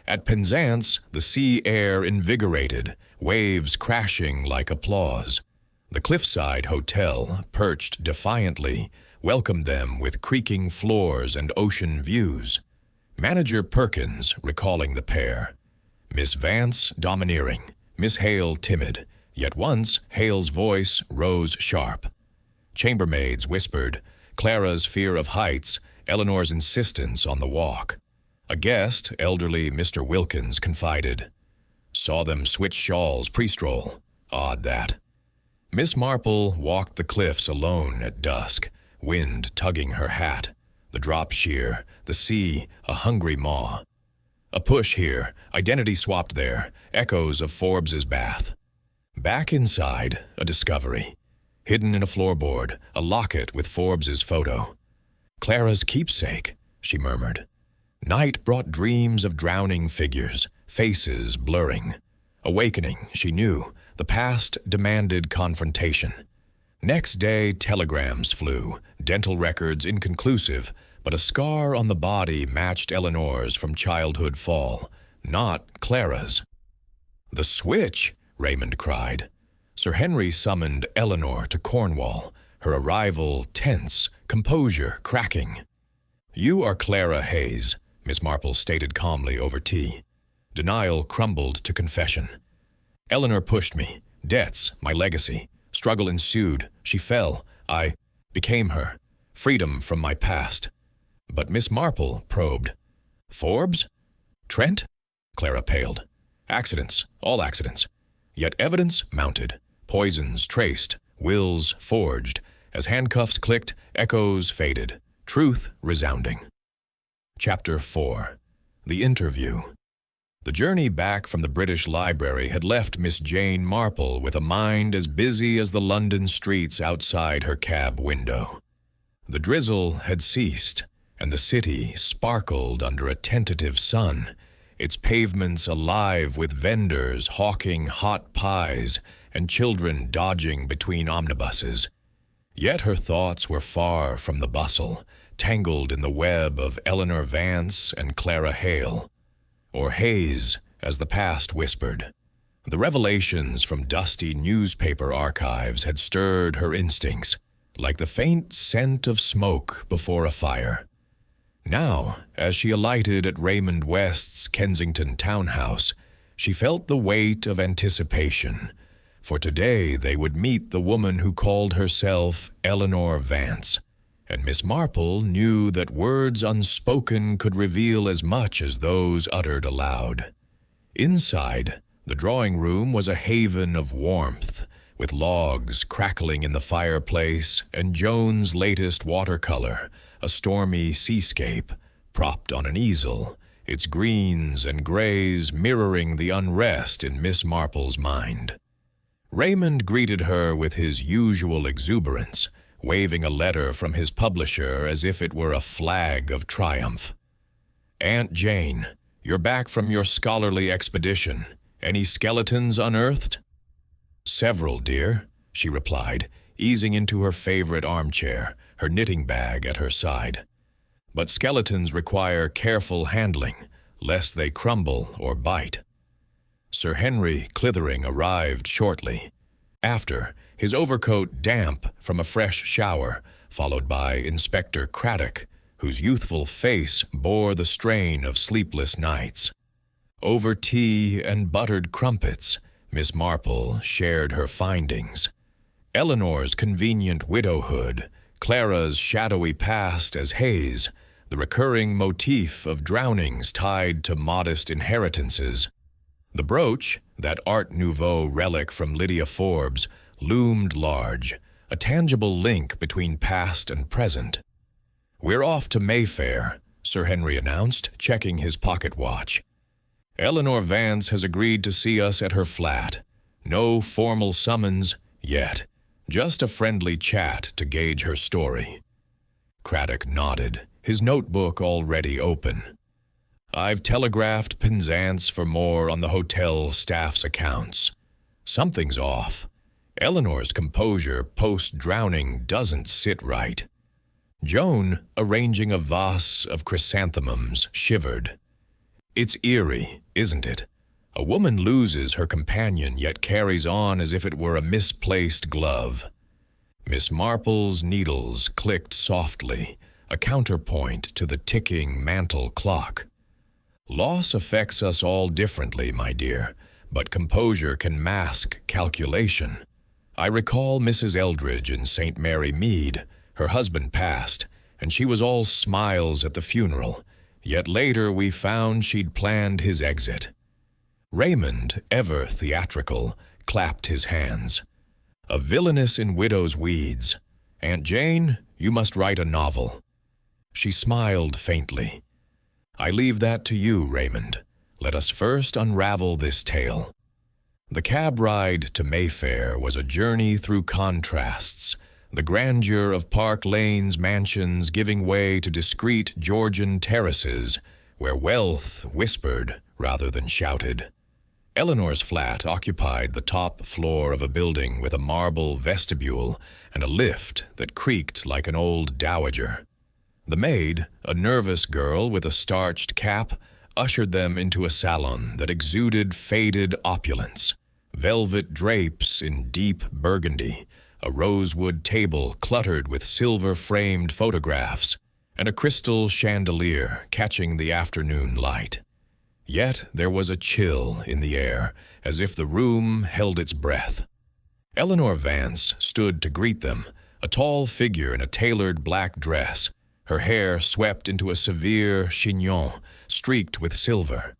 At Penzance, the sea air invigorated, waves crashing like applause. The cliffside hotel, perched defiantly, welcomed them with creaking floors and ocean views. Manager Perkins recalling the pair. Miss Vance domineering, Miss Hale timid, yet once Hale's voice rose sharp. Chambermaids whispered, Clara's fear of heights, Eleanor's insistence on the walk. A guest, elderly Mr. Wilkins, confided, "Saw them switch shawls pre-stroll. Odd that." Miss Marple walked the cliffs alone at dusk, wind tugging her hat, the drop sheer, the sea a hungry maw. A push here, identity swapped there, echoes of Forbes's bath. Back inside, a discovery. Hidden in a floorboard, a locket with Forbes's photo. Clara's keepsake, she murmured. Night brought dreams of drowning figures, faces blurring. Awakening, she knew, the past demanded confrontation. Next day, telegrams flew, dental records inconclusive, but a scar on the body matched Eleanor's from childhood fall, not Clara's. "The switch!" Raymond cried. Sir Henry summoned Eleanor to Cornwall, her arrival tense, composure cracking. "You are Clara Hayes," Miss Marple stated calmly over tea. Denial crumbled to confession. "Eleanor pushed me. Debts, my legacy. Struggle ensued. She fell. I became her. Freedom from my past." But Miss Marple probed. "Forbes? Trent?" Clara paled. "Accidents, all accidents. Yet evidence mounted. Poisons traced. Wills forged. As handcuffs clicked, echoes faded. Truth resounding." Chapter 4. The Interview. The journey back from the British Library had left Miss Jane Marple with a mind as busy as the London streets outside her cab window. The drizzle had ceased, and the city sparkled under a tentative sun, its pavements alive with vendors hawking hot pies and children dodging between omnibuses. Yet her thoughts were far from the bustle, tangled in the web of Eleanor Vance and Clara Hale. Or Hayes, as the past whispered. The revelations from dusty newspaper archives had stirred her instincts, like the faint scent of smoke before a fire. Now, as she alighted at Raymond West's Kensington townhouse, she felt the weight of anticipation, for today they would meet the woman who called herself Eleanor Vance, and Miss Marple knew that words unspoken could reveal as much as those uttered aloud. Inside, the drawing room was a haven of warmth, with logs crackling in the fireplace and Joan's latest watercolor, a stormy seascape, propped on an easel, its greens and grays mirroring the unrest in Miss Marple's mind. Raymond greeted her with his usual exuberance, waving a letter from his publisher as if it were a flag of triumph. "Aunt Jane, you're back from your scholarly expedition. Any skeletons unearthed?" "Several, dear," she replied, easing into her favorite armchair, her knitting bag at her side. "But skeletons require careful handling, lest they crumble or bite." Sir Henry Clithering arrived shortly. After, his overcoat damp from a fresh shower, followed by Inspector Craddock, whose youthful face bore the strain of sleepless nights. Over tea and buttered crumpets, Miss Marple shared her findings. Eleanor's convenient widowhood, Clara's shadowy past as Hayes, the recurring motif of drownings tied to modest inheritances. The brooch, that Art Nouveau relic from Lydia Forbes, loomed large, a tangible link between past and present. "We're off to Mayfair," Sir Henry announced, checking his pocket watch. "Eleanor Vance has agreed to see us at her flat. No formal summons yet, just a friendly chat to gauge her story." Craddock nodded, his notebook already open. "I've telegraphed Penzance for more on the hotel staff's accounts. Something's off. Eleanor's composure post-drowning doesn't sit right." Joan, arranging a vase of chrysanthemums, shivered. "It's eerie, isn't it? A woman loses her companion yet carries on as if it were a misplaced glove." Miss Marple's needles clicked softly, a counterpoint to the ticking mantel clock. "Loss affects us all differently, my dear, but composure can mask calculation. I recall Mrs. Eldridge in St. Mary Mead. Her husband passed, and she was all smiles at the funeral, yet later we found she'd planned his exit." Raymond, ever theatrical, clapped his hands. "A villainess in widow's weeds. Aunt Jane, you must write a novel." She smiled faintly. "I leave that to you, Raymond. let us first unravel this tale. The cab ride to Mayfair was a journey through contrasts, the grandeur of Park Lane's mansions giving way to discreet Georgian terraces, where wealth whispered rather than shouted. Eleanor's flat occupied the top floor of a building with a marble vestibule and a lift that creaked like an old dowager. The maid, a nervous girl with a starched cap, ushered them into a salon that exuded faded opulence. Velvet drapes in deep burgundy, a rosewood table cluttered with silver-framed photographs, and a crystal chandelier catching the afternoon light. Yet there was a chill in the air, as if the room held its breath. Eleanor Vance stood to greet them, a tall figure in a tailored black dress, her hair swept into a severe chignon streaked with silver.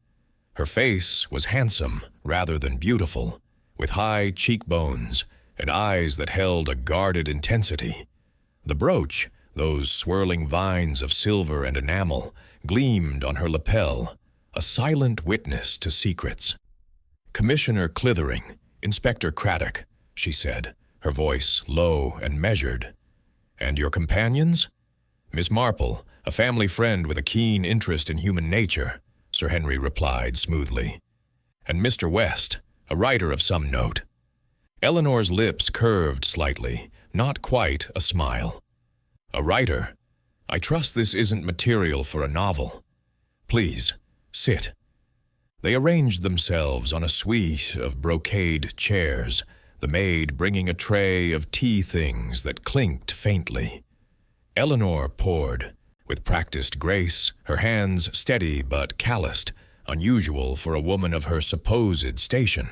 Her face was handsome rather than beautiful, with high cheekbones and eyes that held a guarded intensity. The brooch, those swirling vines of silver and enamel, gleamed on her lapel, a silent witness to secrets. "Commissioner Clithering, Inspector Craddock," she said, her voice low and measured. "And your companions?" "Miss Marple, a family friend with a keen interest in human nature," Sir Henry replied smoothly. "And Mr. West, a writer of some note." Eleanor's lips curved slightly, not quite a smile. "A writer? I trust this isn't material for a novel. Please, sit." They arranged themselves on a suite of brocade chairs, the maid bringing a tray of tea things that clinked faintly. Eleanor poured, with practiced grace, her hands steady but calloused, unusual for a woman of her supposed station.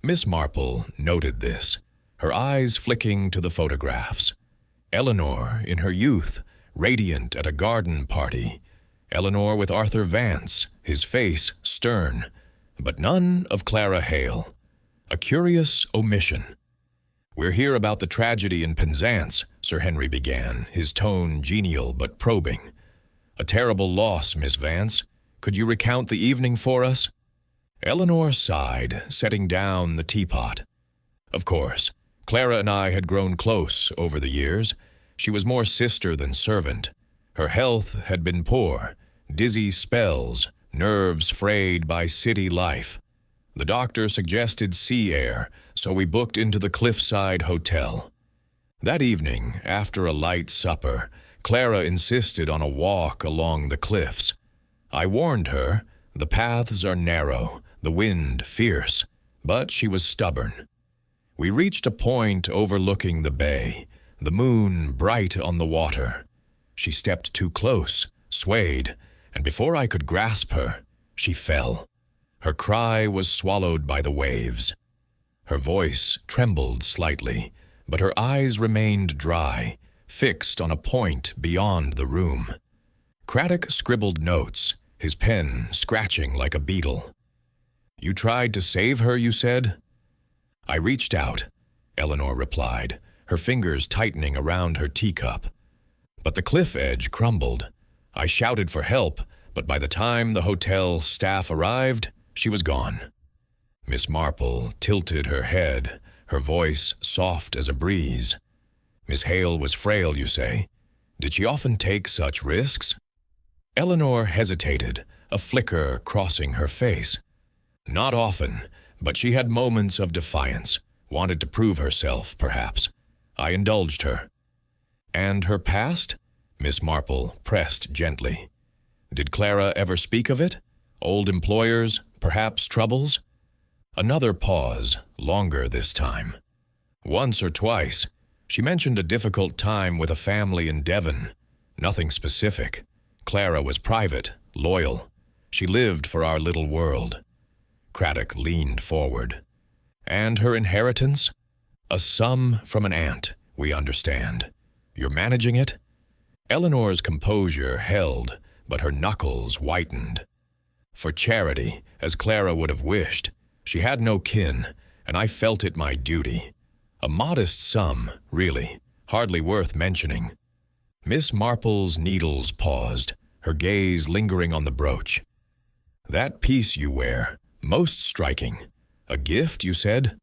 Miss Marple noted this, her eyes flicking to the photographs. Eleanor, in her youth, radiant at a garden party. Eleanor with Arthur Vance, his face stern, but none of Clara Hale. A curious omission. "We're here about the tragedy in Penzance," Sir Henry began, his tone genial but probing. "A terrible loss, Miss Vance. Could you recount the evening for us?" Eleanor sighed, setting down the teapot. "Of course, Clara and I had grown close over the years. She was more sister than servant. Her health had been poor, dizzy spells, nerves frayed by city life. The doctor suggested sea air, so we booked into the Cliffside Hotel. That evening, after a light supper, Clara insisted on a walk along the cliffs. I warned her, the paths are narrow, the wind fierce, but she was stubborn. We reached a point overlooking the bay, the moon bright on the water. She stepped too close, swayed, and before I could grasp her, she fell. Her cry was swallowed by the waves. Her voice trembled slightly, but her eyes remained dry, fixed on a point beyond the room. Craddock scribbled notes, his pen scratching like a beetle. "You tried to save her, you said?" "I reached out," Eleanor replied, her fingers tightening around her teacup. "But the cliff edge crumbled. I shouted for help, but by the time the hotel staff arrived, she was gone." Miss Marple tilted her head, her voice soft as a breeze. "Miss Hale was frail, you say? Did she often take such risks?" Eleanor hesitated, a flicker crossing her face. "Not often, but she had moments of defiance, wanted to prove herself, perhaps. I indulged her." "And her past?" Miss Marple pressed gently. "Did Clara ever speak of it? Old employers, perhaps troubles?" Another pause, longer this time. "Once or twice. She mentioned a difficult time with a family in Devon. Nothing specific. Clara was private, loyal. She lived for our little world." Craddock leaned forward. "And her inheritance?" "A sum from an aunt, we understand. You're managing it?" Eleanor's composure held, but her knuckles whitened. "For charity, as Clara would have wished. She had no kin, and I felt it my duty. A modest sum, really, hardly worth mentioning." Miss Marple's needles paused, her gaze lingering on the brooch. That piece you wear, most striking. A gift, you said?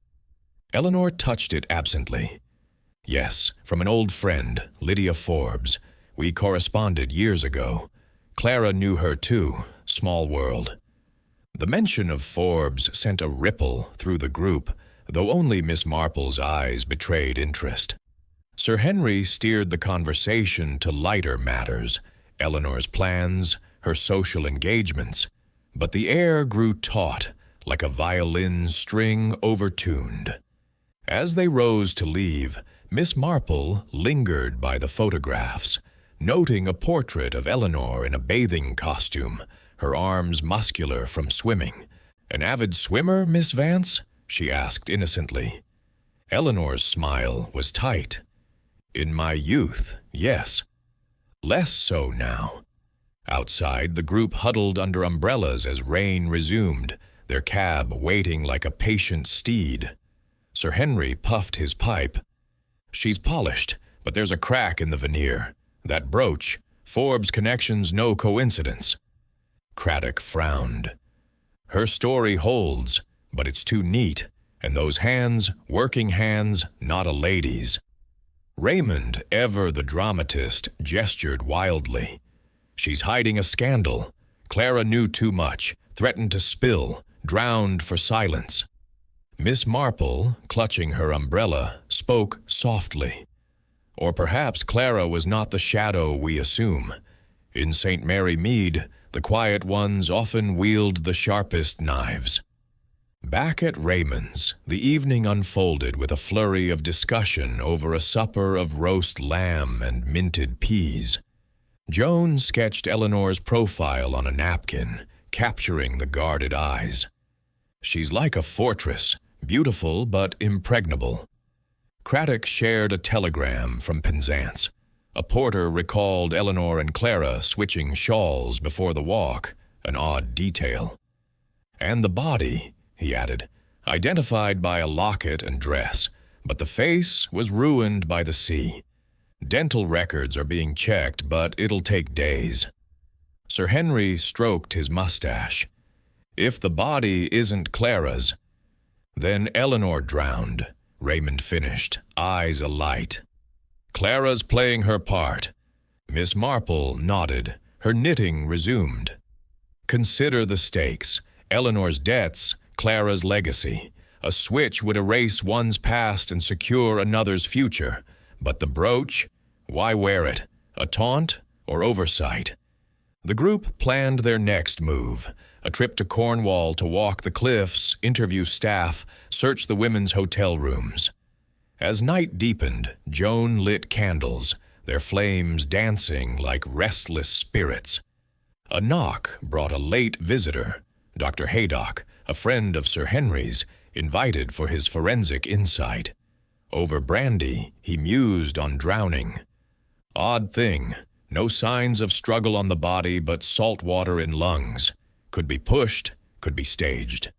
Eleanor touched it absently. Yes, from an old friend, Lydia Forbes. We corresponded years ago. Clara knew her too, small world. The mention of Forbes sent a ripple through the group, though only Miss Marple's eyes betrayed interest. Sir Henry steered the conversation to lighter matters, Eleanor's plans, her social engagements, but the air grew taut, like a violin string overtuned. As they rose to leave, Miss Marple lingered by the photographs, noting a portrait of Eleanor in a bathing costume, her arms muscular from swimming. "An avid swimmer, Miss Vance?" she asked innocently. Eleanor's smile was tight. "In my youth, yes. Less so now." Outside, the group huddled under umbrellas as rain resumed, their cab waiting like a patient steed. Sir Henry puffed his pipe. "She's polished, but there's a crack in the veneer. That brooch, Forbes' connection's no coincidence." Craddock frowned. "Her story holds, but it's too neat, and those hands, working hands, not a lady's." Raymond, ever the dramatist, gestured wildly. "She's hiding a scandal. Clara knew too much, threatened to spill, drowned for silence." Miss Marple, clutching her umbrella, spoke softly. "Or perhaps Clara was not the shadow we assume. In St. Mary Mead, the quiet ones often wield the sharpest knives." Back at Raymond's, the evening unfolded with a flurry of discussion over a supper of roast lamb and minted peas. Joan sketched Eleanor's profile on a napkin, capturing the guarded eyes. "She's like a fortress, beautiful but impregnable." Craddock shared a telegram from Penzance. A porter recalled Eleanor and Clara switching shawls before the walk, an odd detail. "And the body," he added, "identified by a locket and dress, but the face was ruined by the sea. Dental records are being checked, but it'll take days." Sir Henry stroked his mustache. "If the body isn't Clara's—" "Then Eleanor drowned," Raymond finished, eyes alight. "Clara's playing her part." Miss Marple nodded, her knitting resumed. "Consider the stakes. Eleanor's debts, Clara's legacy. A switch would erase one's past and secure another's future. But the brooch, why wear it? A taunt or oversight?" The group planned their next move, a trip to Cornwall to walk the cliffs, interview staff, search the women's hotel rooms. As night deepened, Joan lit candles, their flames dancing like restless spirits. A knock brought a late visitor, Dr. Haydock, a friend of Sir Henry's, invited for his forensic insight. Over brandy, he mused on drowning. Odd thing, no signs of struggle on the body but salt water in lungs. Could be pushed, could be staged.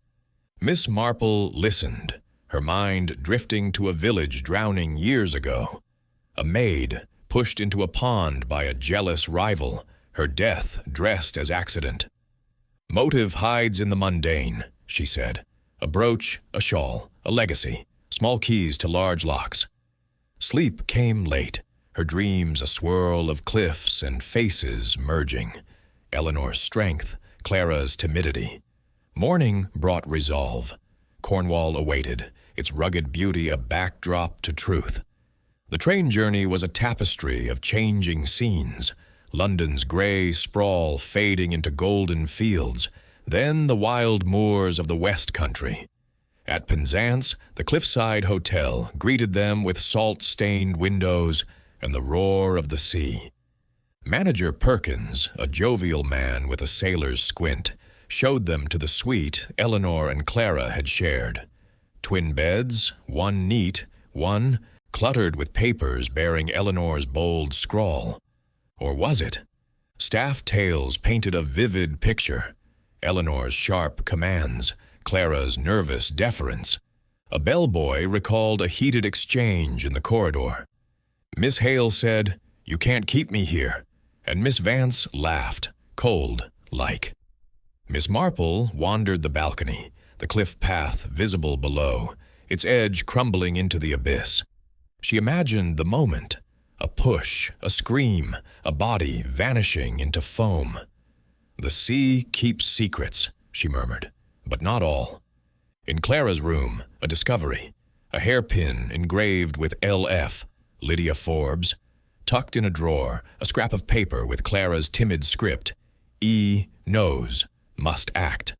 Miss Marple listened, her mind drifting to a village drowning years ago. A maid pushed into a pond by a jealous rival, her death dressed as accident. "Motive hides in the mundane," she said. "A brooch, a shawl, a legacy, small keys to large locks." Sleep came late, her dreams a swirl of cliffs and faces merging. Eleanor's strength, Clara's timidity. Morning brought resolve. Cornwall awaited, its rugged beauty a backdrop to truth. The train journey was a tapestry of changing scenes, London's grey sprawl fading into golden fields, then the wild moors of the West Country. At Penzance, the cliffside hotel greeted them with salt-stained windows and the roar of the sea. Manager Perkins, a jovial man with a sailor's squint, showed them to the suite Eleanor and Clara had shared. Twin beds, one neat, one cluttered with papers bearing Eleanor's bold scrawl. Or was it? Staff tales painted a vivid picture. Eleanor's sharp commands, Clara's nervous deference. A bellboy recalled a heated exchange in the corridor. Miss Hale said, "You can't keep me here," and Miss Vance laughed, cold-like. Miss Marple wandered the balcony, the cliff path visible below, its edge crumbling into the abyss. She imagined the moment, a push, a scream, a body vanishing into foam. "The sea keeps secrets," she murmured, "but not all." In Clara's room, a discovery, a hairpin engraved with LF, Lydia Forbes. Tucked in a drawer, a scrap of paper with Clara's timid script, E knows, must act.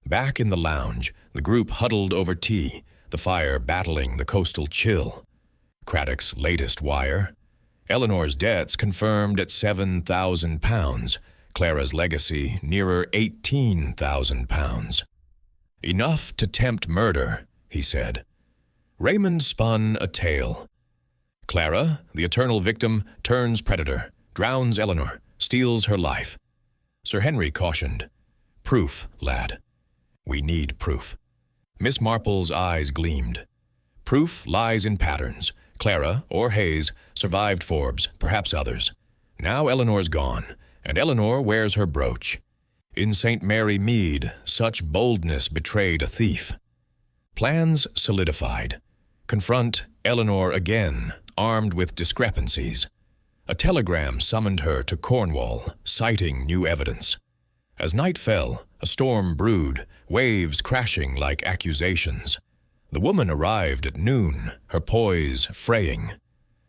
Back in the lounge, the group huddled over tea, the fire battling the coastal chill. Craddock's latest wire. Eleanor's debts confirmed at £7,000, Clara's legacy nearer £18,000. "Enough to tempt murder," he said. Raymond spun a tale. Clara, the eternal victim, turns predator, drowns Eleanor, steals her life. Sir Henry cautioned, "Proof, lad. We need proof." Miss Marple's eyes gleamed. Proof lies in patterns. Clara, or Hayes, survived Forbes, perhaps others. Now Eleanor's gone, and Eleanor wears her brooch. In St. Mary Mead, such boldness betrayed a thief. Plans solidified. Confront Eleanor again, armed with discrepancies. A telegram summoned her to Cornwall, citing new evidence. As night fell, a storm brewed, waves crashing like accusations. The woman arrived at noon, her poise fraying.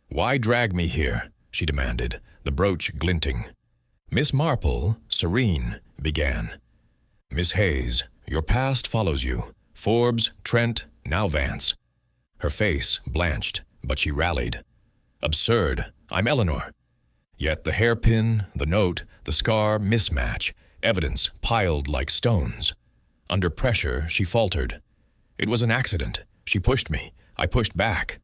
"Why drag me here?" she demanded, the brooch glinting. Miss Marple, serene, began. "Miss Hayes, your past follows you. Forbes, Trent, now Vance." Her face blanched, but she rallied. "Absurd. I'm Eleanor." Yet the hairpin, the note, the scar mismatch, evidence piled like stones. Under pressure, she faltered. "It was an accident. She pushed me. I pushed back."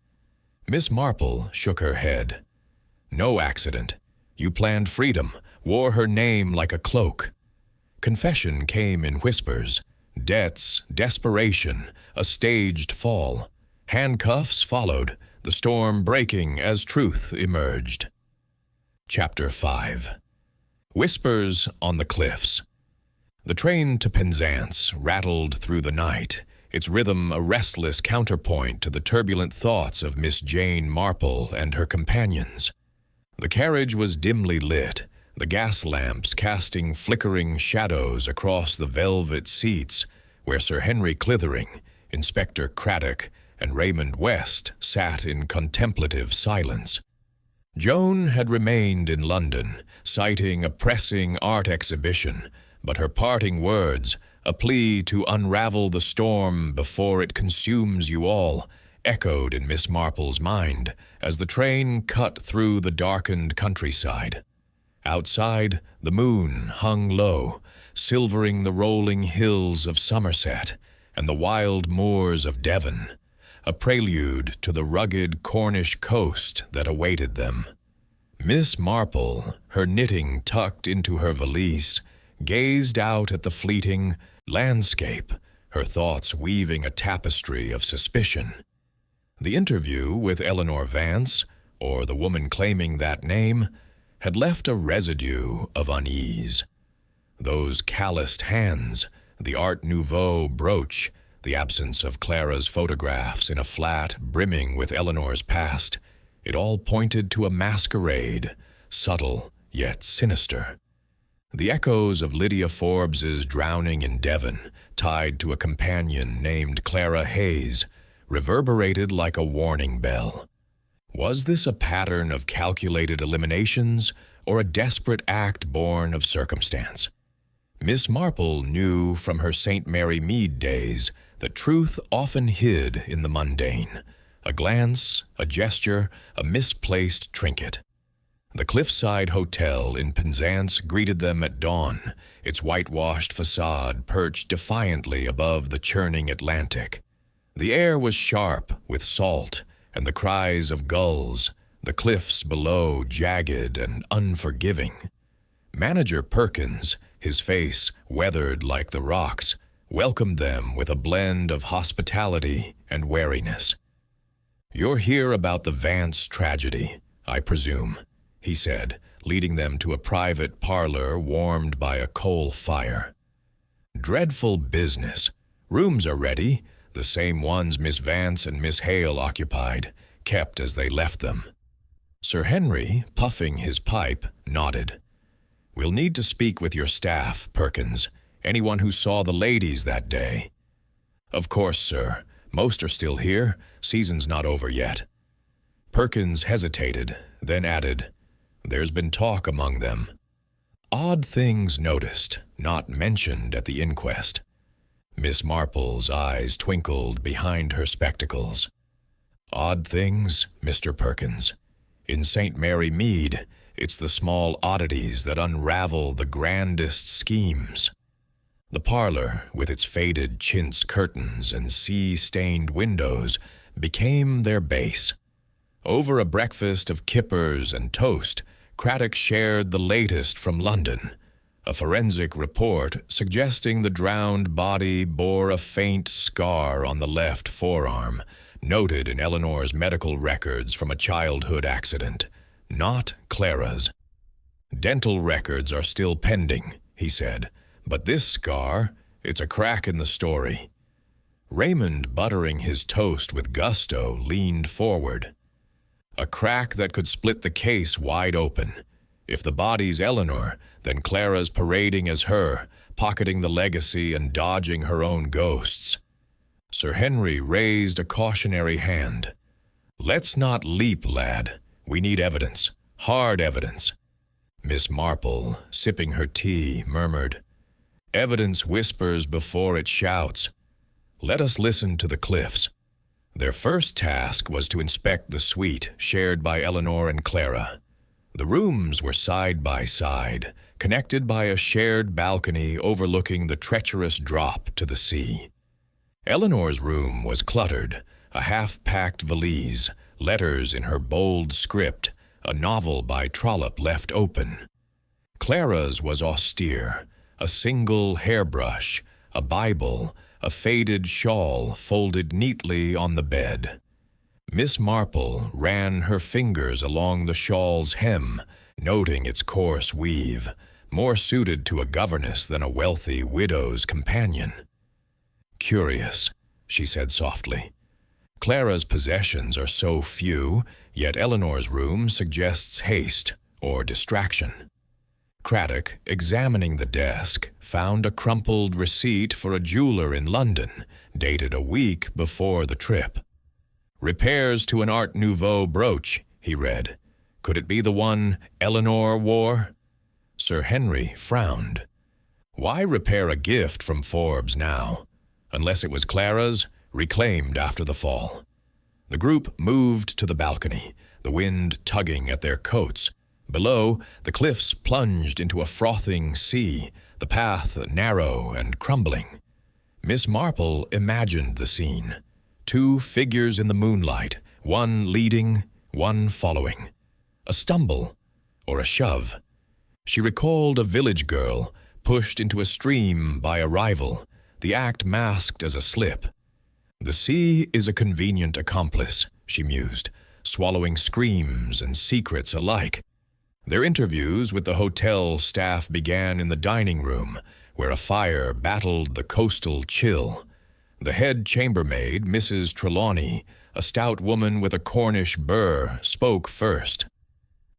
Miss Marple shook her head. "No accident. You planned freedom, wore her name like a cloak." Confession came in whispers. Debts, desperation, a staged fall. Handcuffs followed, the storm breaking as truth emerged. Chapter 5. Whispers on the Cliffs. The train to Penzance rattled through the night, its rhythm a restless counterpoint to the turbulent thoughts of Miss Jane Marple and her companions. The carriage was dimly lit, the gas lamps casting flickering shadows across the velvet seats where Sir Henry Clithering, Inspector Craddock, and Raymond West sat in contemplative silence. Joan had remained in London, citing a pressing art exhibition, but her parting words, a plea to unravel the storm before it consumes you all, echoed in Miss Marple's mind as the train cut through the darkened countryside. Outside, the moon hung low, silvering the rolling hills of Somerset and the wild moors of Devon, a prelude to the rugged Cornish coast that awaited them. Miss Marple, her knitting tucked into her valise, gazed out at the fleeting landscape, her thoughts weaving a tapestry of suspicion. The interview with Eleanor Vance, or the woman claiming that name, had left a residue of unease. Those calloused hands, the Art Nouveau brooch, the absence of Clara's photographs in a flat brimming with Eleanor's past, it all pointed to a masquerade, subtle yet sinister. The echoes of Lydia Forbes's drowning in Devon, tied to a companion named Clara Hayes, reverberated like a warning bell. Was this a pattern of calculated eliminations or a desperate act born of circumstance? Miss Marple knew from her St. Mary Mead days that truth often hid in the mundane, a glance, a gesture, a misplaced trinket. The cliffside hotel in Penzance greeted them at dawn, its whitewashed facade perched defiantly above the churning Atlantic. The air was sharp with salt and the cries of gulls, the cliffs below jagged and unforgiving. Manager Perkins, his face weathered like the rocks, welcomed them with a blend of hospitality and wariness. "You're here about the Vance tragedy, I presume," he said, leading them to a private parlor warmed by a coal fire. dreadful business. Rooms are ready, the same ones Miss Vance and Miss Hale occupied, kept as they left them. Sir Henry, puffing his pipe, nodded. We'll need to speak with your staff, Perkins, anyone who saw the ladies that day. Of course, sir. Most are still here. Season's not over yet. Perkins hesitated, then added, There's been talk among them. Odd things noticed, not mentioned at the inquest. Miss Marple's eyes twinkled behind her spectacles. Odd things, Mr. Perkins. In St. Mary Mead, it's the small oddities that unravel the grandest schemes. The parlor, with its faded chintz curtains and sea-stained windows, became their base. Over a breakfast of kippers and toast, Craddock shared the latest from London, a forensic report suggesting the drowned body bore a faint scar on the left forearm, noted in Eleanor's medical records from a childhood accident, not Clara's. Dental records are still pending, he said, but this scar, it's a crack in the story. Raymond, buttering his toast with gusto, leaned forward. A crack that could split the case wide open. If the body's Eleanor, then Clara's parading as her, pocketing the legacy and dodging her own ghosts. Sir Henry raised a cautionary hand. Let's not leap, lad. We need evidence. Hard evidence. Miss Marple, sipping her tea, murmured, Evidence whispers before it shouts. Let us listen to the Cliffs. Their first task was to inspect the suite shared by Eleanor and Clara. The rooms were side by side, connected by a shared balcony overlooking the treacherous drop to the sea. Eleanor's room was cluttered, a half-packed valise, letters in her bold script, a novel by Trollope left open. Clara's was austere, a single hairbrush, a Bible, a faded shawl folded neatly on the bed. Miss Marple ran her fingers along the shawl's hem, noting its coarse weave, more suited to a governess than a wealthy widow's companion. Curious, she said softly. Clara's possessions are so few, yet Eleanor's room suggests haste or distraction. Craddock, examining the desk, found a crumpled receipt for a jeweler in London, dated a week before the trip. Repairs to an Art Nouveau brooch, he read. Could it be the one Eleanor wore? Sir Henry frowned. Why repair a gift from Forbes now? Unless it was Clara's, reclaimed after the fall. The group moved to the balcony, the wind tugging at their coats. Below, the cliffs plunged into a frothing sea, the path narrow and crumbling. Miss Marple imagined the scene. Two figures in the moonlight, one leading, one following. A stumble, or a shove. She recalled a village girl, pushed into a stream by a rival, the act masked as a slip. The sea is a convenient accomplice, she mused, swallowing screams and secrets alike. Their interviews with the hotel staff began in the dining room, where a fire battled the coastal chill. The head chambermaid, Mrs. Trelawney, a stout woman with a Cornish burr, spoke first.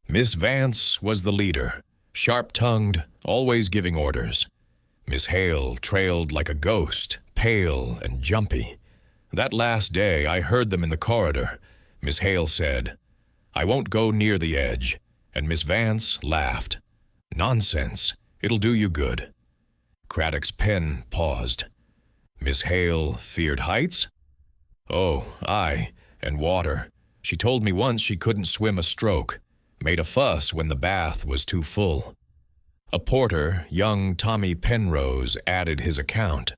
Miss Vance was the leader, sharp-tongued, always giving orders. Miss Hale trailed like a ghost, pale and jumpy. That last day I heard them in the corridor. Miss Hale said, "I won't go near the edge." And Miss Vance laughed. "Nonsense. It'll do you good." Craddock's pen paused. Miss Hale feared heights? "Oh, aye, and water. She told me once she couldn't swim a stroke. Made a fuss when the bath was too full." A porter, young Tommy Penrose, added his account.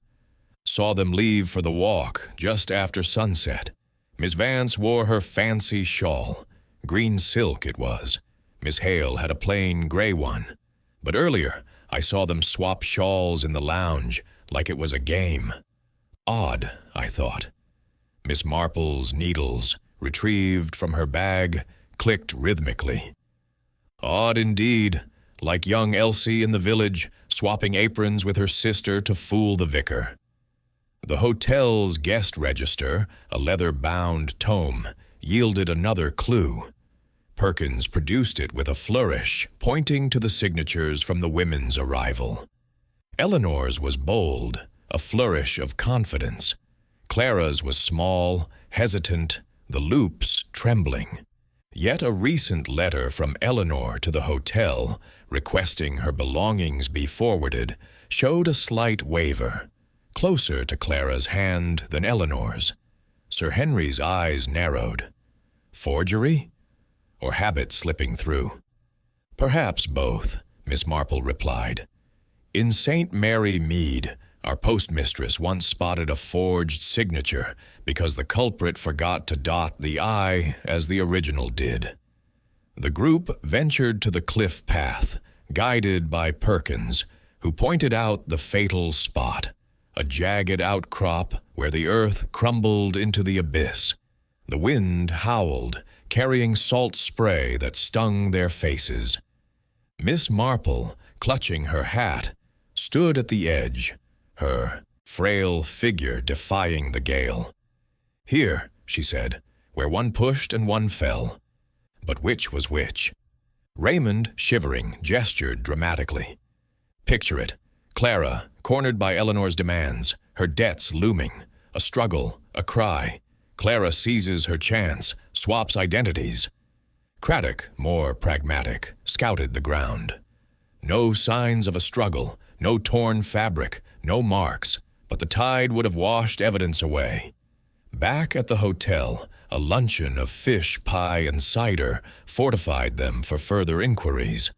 Saw them leave for the walk just after sunset. Miss Vance wore her fancy shawl. Green silk it was. Miss Hale had a plain gray one. But earlier, I saw them swap shawls in the lounge, like it was a game. Odd, I thought. Miss Marple's needles, retrieved from her bag, clicked rhythmically. Odd indeed, like young Elsie in the village, swapping aprons with her sister to fool the vicar. The hotel's guest register, a leather-bound tome, yielded another clue. Perkins produced it with a flourish, pointing to the signatures from the women's arrival. Eleanor's was bold, a flourish of confidence. Clara's was small, hesitant, the loops trembling. Yet a recent letter from Eleanor to the hotel, requesting her belongings be forwarded, showed a slight waver, closer to Clara's hand than Eleanor's. Sir Henry's eyes narrowed. Forgery? Or habit slipping through? Perhaps both, Miss Marple replied. In St. Mary Mead, our postmistress once spotted a forged signature because the culprit forgot to dot the I as the original did. The group ventured to the cliff path, guided by Perkins, who pointed out the fatal spot, a jagged outcrop where the earth crumbled into the abyss. The wind howled, carrying salt spray that stung their faces. Miss Marple, clutching her hat, stood at the edge, her frail figure defying the gale. Here, she said, where one pushed and one fell. But which was which? Raymond, shivering, gestured dramatically. Picture it. Clara, cornered by Eleanor's demands, her debts looming, a struggle, a cry. Clara seizes her chance, swaps identities. Craddock, more pragmatic, scouted the ground. No signs of a struggle, no torn fabric, no marks, but the tide would have washed evidence away. Back at the hotel, a luncheon of fish, pie, and cider fortified them for further inquiries.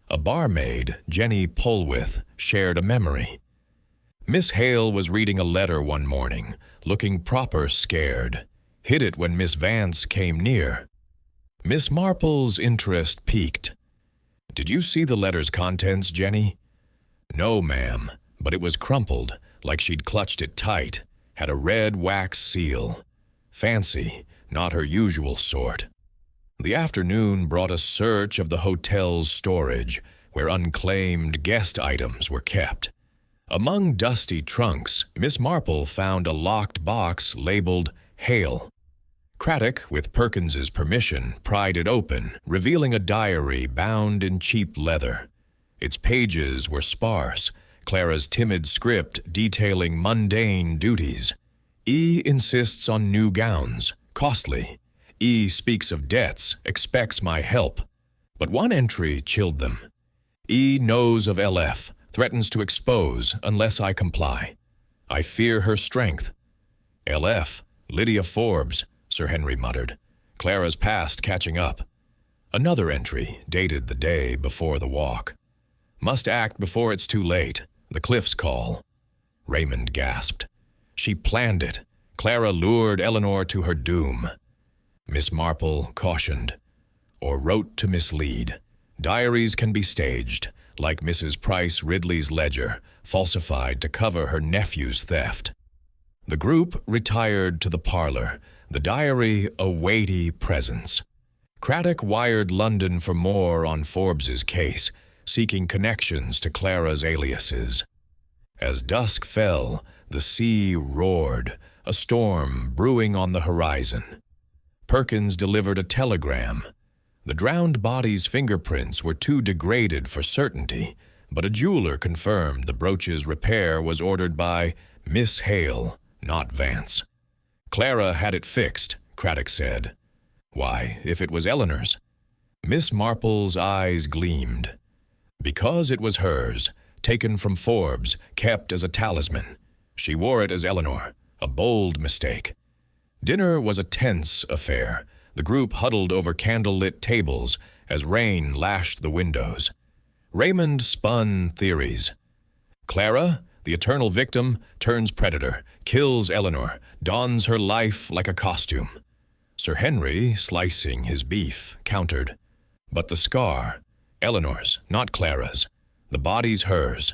A barmaid, Jenny Polwith, shared a memory. Miss Hale was reading a letter one morning, looking proper scared. Hid it when Miss Vance came near. Miss Marple's interest piqued. Did you see the letter's contents, Jenny? No, ma'am, but it was crumpled, like she'd clutched it tight, had a red wax seal. Fancy, not her usual sort. The afternoon brought a search of the hotel's storage, where unclaimed guest items were kept. Among dusty trunks, Miss Marple found a locked box labeled Hale. Craddock, with Perkins's permission, pried it open, revealing a diary bound in cheap leather. Its pages were sparse, Clara's timid script detailing mundane duties. E insists on new gowns, costly. E speaks of debts, expects my help. But one entry chilled them. E knows of LF, threatens to expose unless I comply. I fear her strength. LF, Lydia Forbes, Sir Henry muttered. Clara's past catching up. Another entry, dated the day before the walk. Must act before it's too late. The cliff's call. Raymond gasped. She planned it. Clara lured Eleanor to her doom. Miss Marple cautioned, or wrote to mislead. Diaries can be staged, like Mrs. Price Ridley's ledger, falsified to cover her nephew's theft. The group retired to the parlor, the diary a weighty presence. Craddock wired London for more on Forbes's case, seeking connections to Clara's aliases. As dusk fell, the sea roared, a storm brewing on the horizon. Perkins delivered a telegram. The drowned body's fingerprints were too degraded for certainty, but a jeweler confirmed the brooch's repair was ordered by Miss Hale, not Vance. Clara had it fixed, Craddock said. Why, if it was Eleanor's? Miss Marple's eyes gleamed. Because it was hers, taken from Forbes, kept as a talisman. She wore it as Eleanor, a bold mistake. Dinner was a tense affair. The group huddled over candle-lit tables as rain lashed the windows. Raymond spun theories. Clara, the eternal victim, turns predator, kills Eleanor, dons her life like a costume. Sir Henry, slicing his beef, countered. But the scar, Eleanor's, not Clara's. The body's hers.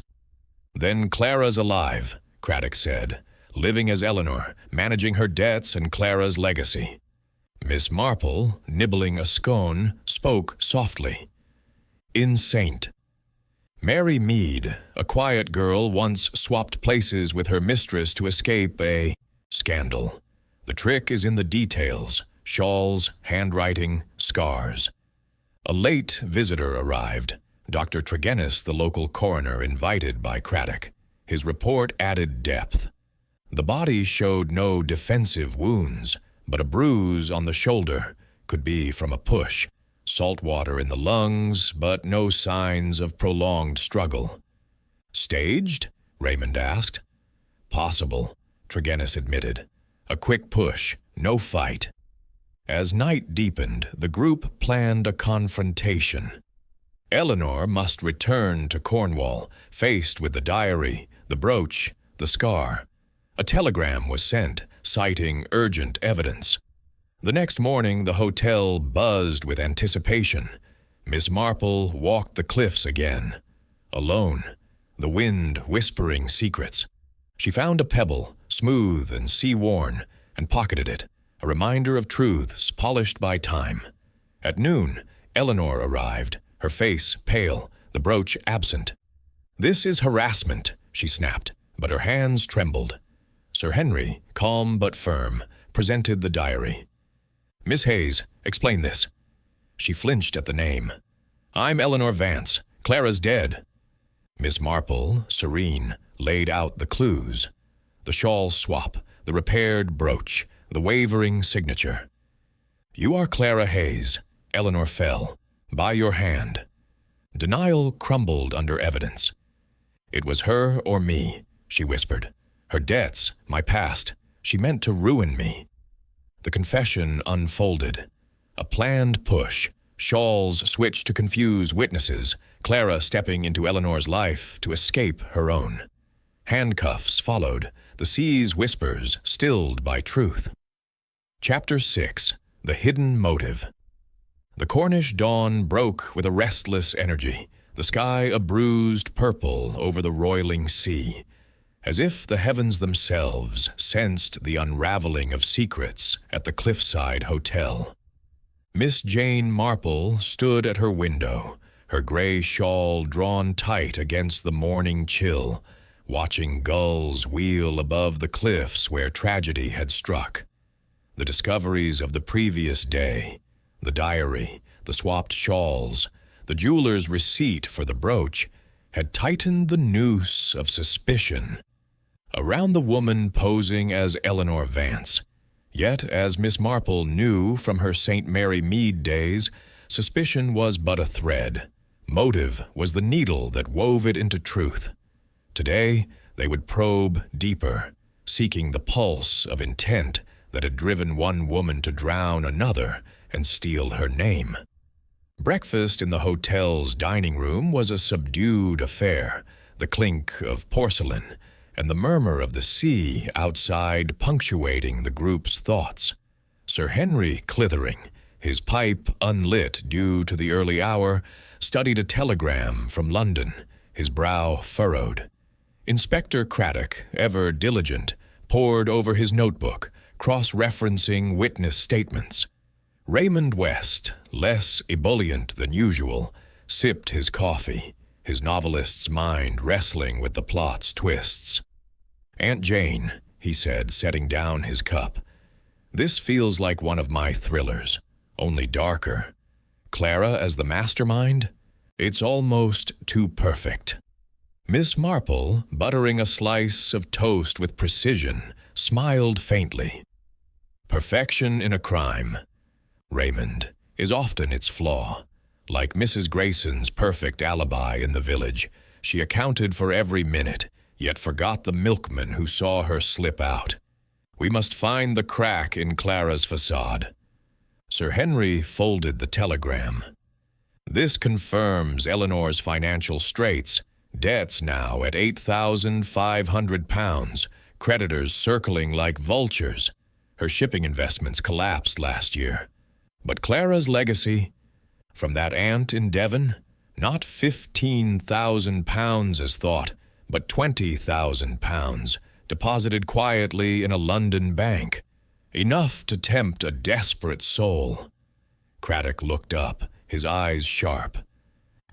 Then Clara's alive, Craddock said, living as Eleanor, managing her debts and Clara's legacy. Miss Marple, nibbling a scone, spoke softly. In Saint. Mary Mead, a quiet girl, once swapped places with her mistress to escape a scandal. The trick is in the details: shawls, handwriting, scars. A late visitor arrived, Dr. Tregennis, the local coroner, invited by Craddock. His report added depth. The body showed no defensive wounds, but a bruise on the shoulder could be from a push. Salt water in the lungs, but no signs of prolonged struggle. Staged? Raymond asked. Possible, Tregennis admitted. A quick push, no fight. As night deepened, the group planned a confrontation. Eleanor must return to Cornwall, faced with the diary, the brooch, the scar. A telegram was sent, citing urgent evidence. The next morning, the hotel buzzed with anticipation. Miss Marple walked the cliffs again. Alone, the wind whispering secrets. She found a pebble, smooth and sea-worn, and pocketed it, a reminder of truths polished by time. At noon, Eleanor arrived, her face pale, the brooch absent. "This is harassment," she snapped, but her hands trembled. Sir Henry, calm but firm, presented the diary. "Miss Hayes, explain this." She flinched at the name. "I'm Eleanor Vance. Clara's dead." Miss Marple, serene, laid out the clues. The shawl swap, the repaired brooch, the wavering signature. "You are Clara Hayes." Eleanor fell. "By your hand." Denial crumbled under evidence. "It was her or me," she whispered. "Her debts, my past. She meant to ruin me." The confession unfolded. A planned push. Shawls switched to confuse witnesses, Clara stepping into Eleanor's life to escape her own. Handcuffs followed, the sea's whispers stilled by truth. Chapter 6. The Hidden Motive. The Cornish dawn broke with a restless energy, the sky a bruised purple over the roiling sea, as if the heavens themselves sensed the unraveling of secrets at the Cliffside Hotel. Miss Jane Marple stood at her window, her gray shawl drawn tight against the morning chill, watching gulls wheel above the cliffs where tragedy had struck. The discoveries of the previous day, the diary, the swapped shawls, the jeweler's receipt for the brooch, had tightened the noose of suspicion around the woman posing as Eleanor Vance. Yet, as Miss Marple knew from her St. Mary Mead days, suspicion was but a thread. Motive was the needle that wove it into truth. Today, they would probe deeper, seeking the pulse of intent that had driven one woman to drown another and steal her name. Breakfast in the hotel's dining room was a subdued affair, the clink of porcelain and the murmur of the sea outside punctuating the group's thoughts. Sir Henry Clithering, his pipe unlit due to the early hour, studied a telegram from London, his brow furrowed. Inspector Craddock, ever diligent, pored over his notebook, cross-referencing witness statements. Raymond West, less ebullient than usual, sipped his coffee, his novelist's mind wrestling with the plot's twists. "Aunt Jane," he said, setting down his cup, "this feels like one of my thrillers, only darker. Clara as the mastermind? It's almost too perfect." Miss Marple, buttering a slice of toast with precision, smiled faintly. "Perfection in a crime, Raymond, is often its flaw. Like Mrs. Grayson's perfect alibi in the village, she accounted for every minute, yet forgot the milkman who saw her slip out. We must find the crack in Clara's facade." Sir Henry folded the telegram. "This confirms Eleanor's financial straits. Debts now at £8,500, creditors circling like vultures. Her shipping investments collapsed last year. But Clara's legacy? From that aunt in Devon? Not £15,000 as thought, but £20,000, deposited quietly in a London bank. Enough to tempt a desperate soul." Craddock looked up, his eyes sharp.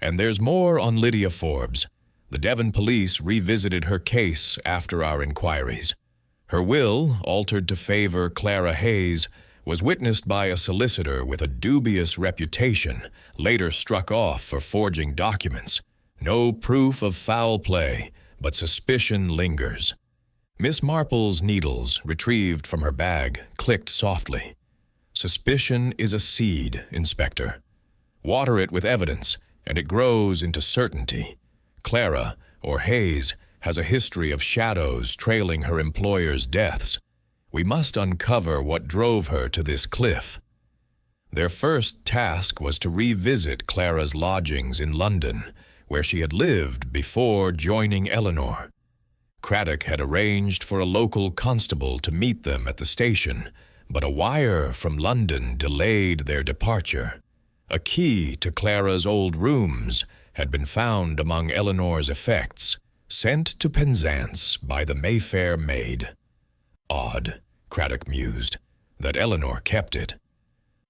And there's more on Lydia Forbes. The Devon police revisited her case after our inquiries. Her will, altered to favor Clara Hayes, was witnessed by a solicitor with a dubious reputation, later struck off for forging documents. No proof of foul play, but suspicion lingers. Miss Marple's needles, retrieved from her bag, clicked softly. Suspicion is a seed, Inspector. Water it with evidence, and it grows into certainty. Clara, or Hayes, has a history of shadows trailing her employer's deaths. We must uncover what drove her to this cliff. Their first task was to revisit Clara's lodgings in London, where she had lived before joining Eleanor. Craddock had arranged for a local constable to meet them at the station, but a wire from London delayed their departure. A key to Clara's old rooms had been found among Eleanor's effects, sent to Penzance by the Mayfair maid. Odd, Craddock mused, that Eleanor kept it.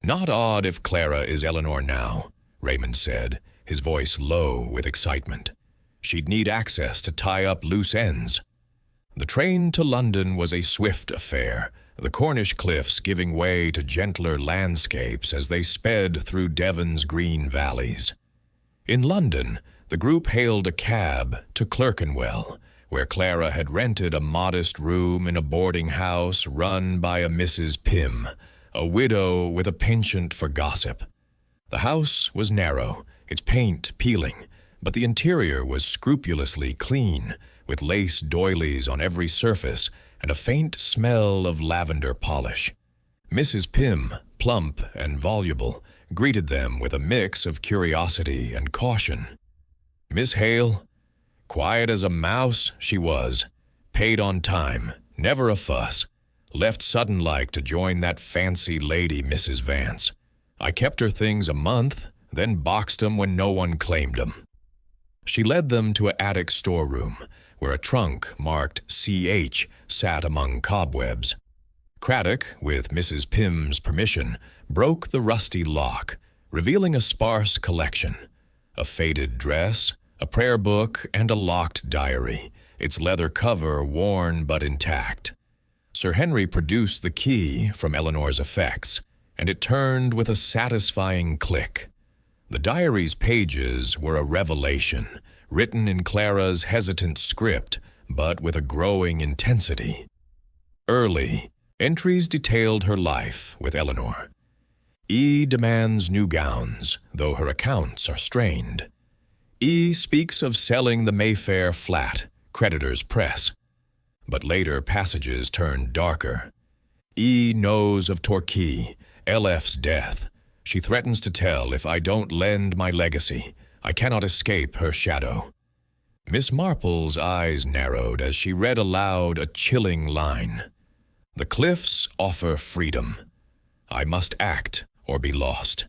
Not odd if Clara is Eleanor now, Raymond said, his voice low with excitement. She'd need access to tie up loose ends. The train to London was a swift affair, the Cornish cliffs giving way to gentler landscapes as they sped through Devon's green valleys. In London, the group hailed a cab to Clerkenwell, where Clara had rented a modest room in a boarding house run by a Mrs. Pym, a widow with a penchant for gossip. The house was narrow, its paint peeling, but the interior was scrupulously clean, with lace doilies on every surface and a faint smell of lavender polish. Mrs. Pym, plump and voluble, greeted them with a mix of curiosity and caution. Miss Hale, quiet as a mouse she was, paid on time, never a fuss, left sudden-like to join that fancy lady Mrs. Vance. I kept her things a month, then boxed 'em when no one claimed 'em. She led them to an attic storeroom, where a trunk marked C.H. sat among cobwebs. Craddock, with Mrs. Pym's permission, broke the rusty lock, revealing a sparse collection. A faded dress, a prayer book, and a locked diary, its leather cover worn but intact. Sir Henry produced the key from Eleanor's effects, and it turned with a satisfying click. The diary's pages were a revelation, written in Clara's hesitant script, but with a growing intensity. Early, entries detailed her life with Eleanor. E demands new gowns, though her accounts are strained. E speaks of selling the Mayfair flat, creditors press. But later passages turned darker. E knows of Torquay, LF's death. She threatens to tell if I don't lend my legacy. I cannot escape her shadow. Miss Marple's eyes narrowed as she read aloud a chilling line. The cliffs offer freedom. I must act or be lost.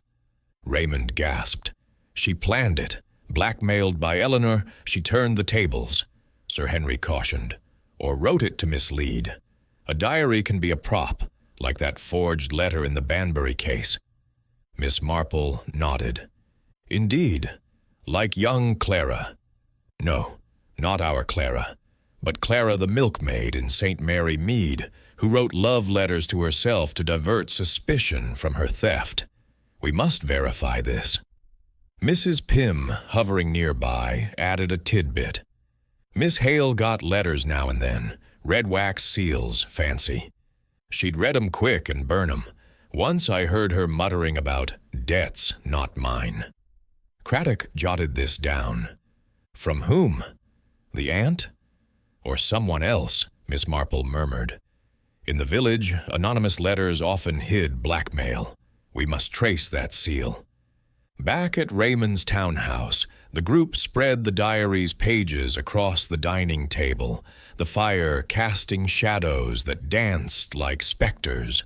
Raymond gasped. She planned it. Blackmailed by Eleanor, she turned the tables, Sir Henry cautioned, or wrote it to mislead. A diary can be a prop, like that forged letter in the Banbury case. Miss Marple nodded. Indeed, like young Clara. No, not our Clara, but Clara the milkmaid in St. Mary Mead, who wrote love letters to herself to divert suspicion from her theft. We must verify this. Mrs. Pym, hovering nearby, added a tidbit. Miss Hale got letters now and then, red wax seals, fancy. She'd read 'em quick and burn 'em. Once I heard her muttering about debts not mine. Craddock jotted this down. From whom? The aunt? Or someone else, Miss Marple murmured. In the village, anonymous letters often hid blackmail. We must trace that seal. Back at Raymond's townhouse, the group spread the diary's pages across the dining table, the fire casting shadows that danced like specters.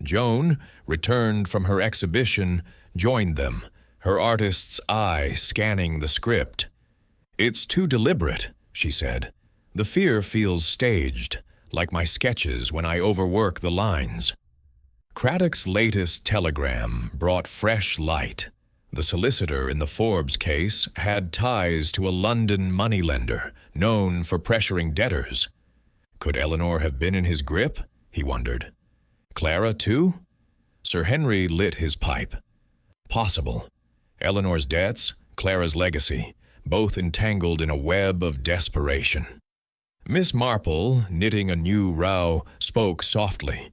Joan, returned from her exhibition, joined them, her artist's eye scanning the script. It's too deliberate, she said. The fear feels staged, like my sketches when I overwork the lines. Craddock's latest telegram brought fresh light. The solicitor in the Forbes case had ties to a London moneylender known for pressuring debtors. Could Eleanor have been in his grip? He wondered. Clara, too? Sir Henry lit his pipe. Possible. Eleanor's debts, Clara's legacy, both entangled in a web of desperation. Miss Marple, knitting a new row, spoke softly.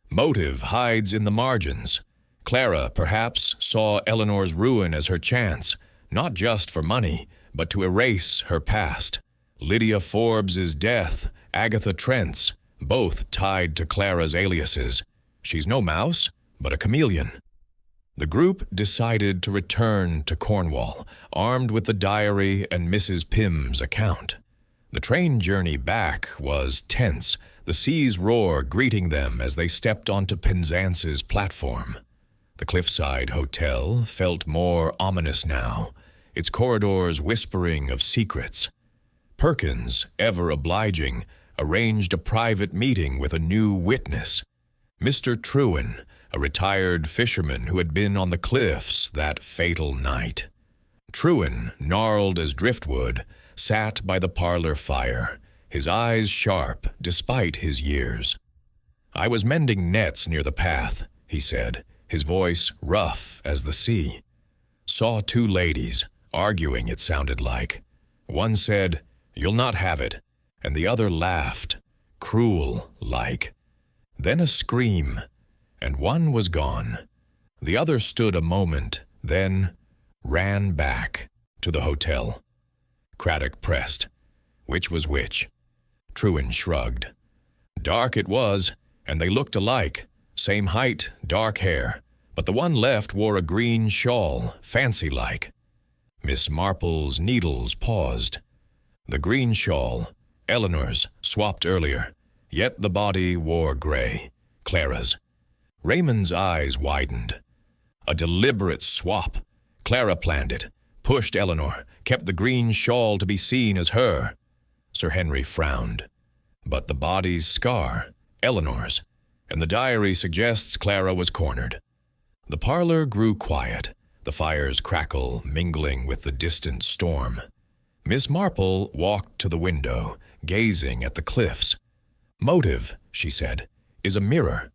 Motive hides in the margins. Clara, perhaps, saw Eleanor's ruin as her chance, not just for money, but to erase her past. Lydia Forbes's death, Agatha Trent's, both tied to Clara's aliases. She's no mouse, but a chameleon. The group decided to return to Cornwall, armed with the diary and Mrs. Pym's account. The train journey back was tense, the sea's roar greeting them as they stepped onto Penzance's platform. The Cliffside Hotel felt more ominous now, its corridors whispering of secrets. Perkins, ever obliging, arranged a private meeting with a new witness, Mr. Trewin, a retired fisherman who had been on the cliffs that fatal night. Trewin, gnarled as driftwood, sat by the parlor fire, his eyes sharp despite his years. "I was mending nets near the path," he said, his voice rough as the sea. "Saw two ladies, arguing it sounded like. One said, 'You'll not have it,' and the other laughed, cruel-like. Then a scream, and one was gone. The other stood a moment, then ran back to the hotel." Craddock pressed. Which was which? Trewin shrugged. Dark it was, and they looked alike. Same height, dark hair, but the one left wore a green shawl, fancy-like. Miss Marple's needles paused. The green shawl, Eleanor's, swapped earlier, yet the body wore gray, Clara's. Raymond's eyes widened. A deliberate swap. Clara planned it, pushed Eleanor, kept the green shawl to be seen as her. Sir Henry frowned. But the body's scar, Eleanor's, and the diary suggests Clara was cornered. The parlor grew quiet, the fire's crackle mingling with the distant storm. Miss Marple walked to the window, gazing at the cliffs. "Motive," she said, "is a mirror."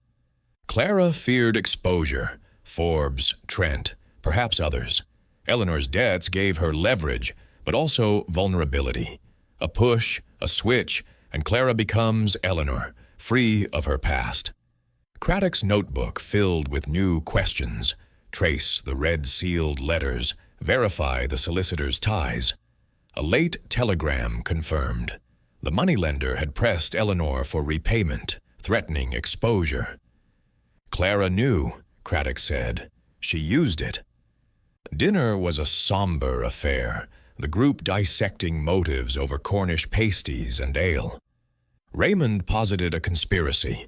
Clara feared exposure, Forbes, Trent, perhaps others. Eleanor's debts gave her leverage, but also vulnerability. A push, a switch, and Clara becomes Eleanor, free of her past. Craddock's notebook filled with new questions. Trace the red-sealed letters, verify the solicitor's ties. A late telegram confirmed. The moneylender had pressed Eleanor for repayment, threatening exposure. Clara knew, Craddock said. She used it. Dinner was a somber affair, the group dissecting motives over Cornish pasties and ale. Raymond posited a conspiracy.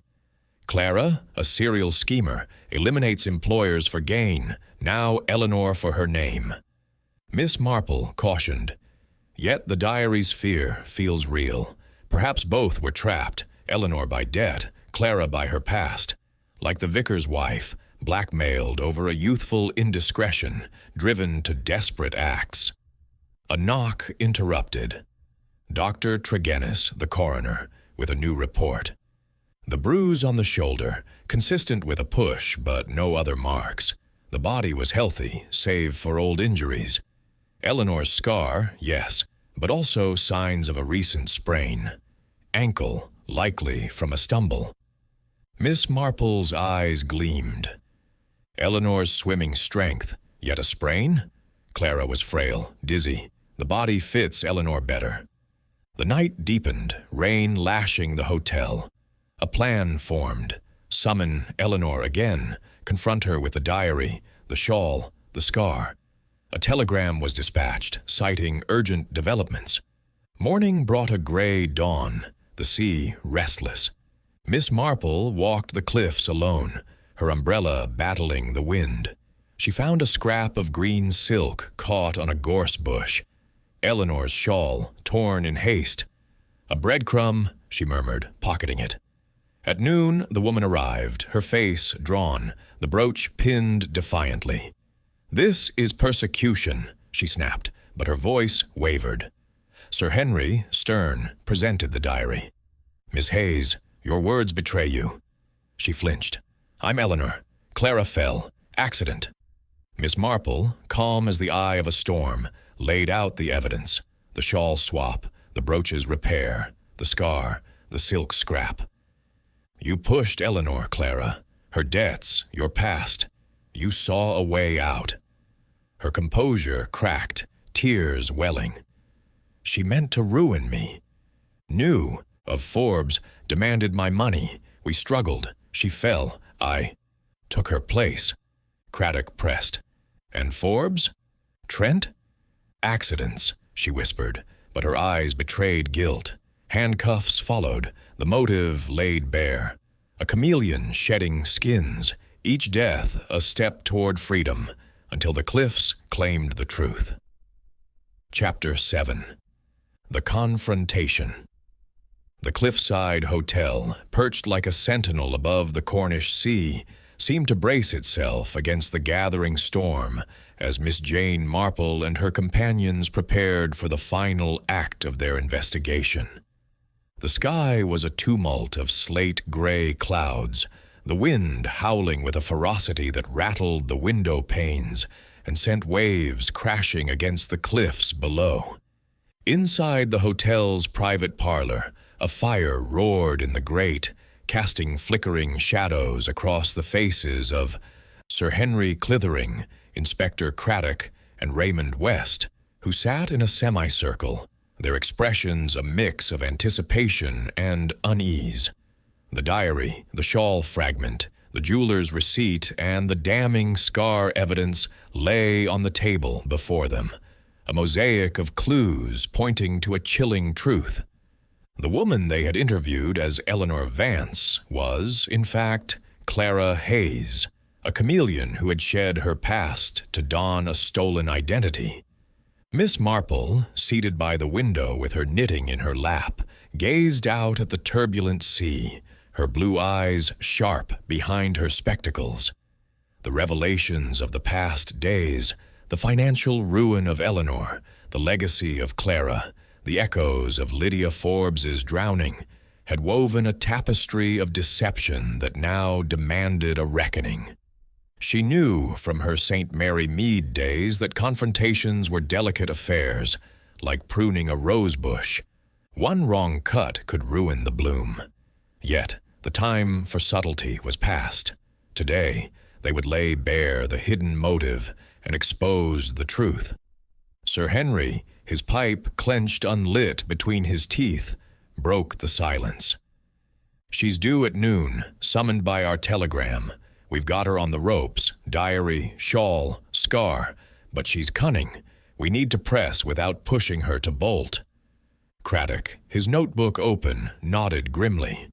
Clara, a serial schemer, eliminates employers for gain, now Eleanor for her name. Miss Marple cautioned. Yet the diary's fear feels real. Perhaps both were trapped, Eleanor by debt, Clara by her past. Like the vicar's wife, blackmailed over a youthful indiscretion, driven to desperate acts. A knock interrupted. Dr. Tregennis, the coroner, with a new report. The bruise on the shoulder, consistent with a push but no other marks. The body was healthy, save for old injuries. Eleanor's scar, yes, but also signs of a recent sprain. Ankle, likely from a stumble. Miss Marple's eyes gleamed. Eleanor's swimming strength, yet a sprain? Clara was frail, dizzy. The body fits Eleanor better. The night deepened, rain lashing the hotel. A plan formed. Summon Eleanor again, confront her with the diary, the shawl, the scar. A telegram was dispatched, citing urgent developments. Morning brought a gray dawn, the sea restless. Miss Marple walked the cliffs alone, her umbrella battling the wind. She found a scrap of green silk caught on a gorse bush. Eleanor's shawl, torn in haste. "A breadcrumb," she murmured, pocketing it. At noon, the woman arrived, her face drawn, the brooch pinned defiantly. "This is persecution," she snapped, but her voice wavered. Sir Henry, stern, presented the diary. "Miss Hayes, your words betray you." She flinched. "I'm Eleanor. Clara fell. Accident." Miss Marple, calm as the eye of a storm, laid out the evidence: the shawl swap, the brooch's repair, the scar, the silk scrap. "You pushed Eleanor, Clara. Her debts, your past. You saw a way out." Her composure cracked, tears welling. "She meant to ruin me. Knew of Forbes, demanded my money. We struggled. She fell. I took her place." Craddock pressed. "And Forbes? Trent?" "Accidents," she whispered, but her eyes betrayed guilt. Handcuffs followed, the motive laid bare. A chameleon shedding skins, each death a step toward freedom, until the cliffs claimed the truth. Chapter 7. The Confrontation. The cliffside hotel, perched like a sentinel above the Cornish sea, seemed to brace itself against the gathering storm as Miss Jane Marple and her companions prepared for the final act of their investigation. The sky was a tumult of slate-gray clouds, the wind howling with a ferocity that rattled the window panes and sent waves crashing against the cliffs below. Inside the hotel's private parlor, a fire roared in the grate, casting flickering shadows across the faces of Sir Henry Clithering, Inspector Craddock, and Raymond West, who sat in a semicircle, their expressions a mix of anticipation and unease. The diary, the shawl fragment, the jeweler's receipt, and the damning scar evidence lay on the table before them, a mosaic of clues pointing to a chilling truth. The woman they had interviewed as Eleanor Vance was, in fact, Clara Hayes, a chameleon who had shed her past to don a stolen identity. Miss Marple, seated by the window with her knitting in her lap, gazed out at the turbulent sea, her blue eyes sharp behind her spectacles. The revelations of the past days, the financial ruin of Eleanor, the legacy of Clara, the echoes of Lydia Forbes's drowning, had woven a tapestry of deception that now demanded a reckoning. She knew from her St. Mary Mead days that confrontations were delicate affairs, like pruning a rose bush. One wrong cut could ruin the bloom. Yet, the time for subtlety was past. Today, they would lay bare the hidden motive and expose the truth. Sir Henry, his pipe clenched unlit between his teeth, broke the silence. "She's due at noon, summoned by our telegram. We've got her on the ropes, diary, shawl, scar, but she's cunning. We need to press without pushing her to bolt." Craddock, his notebook open, nodded grimly.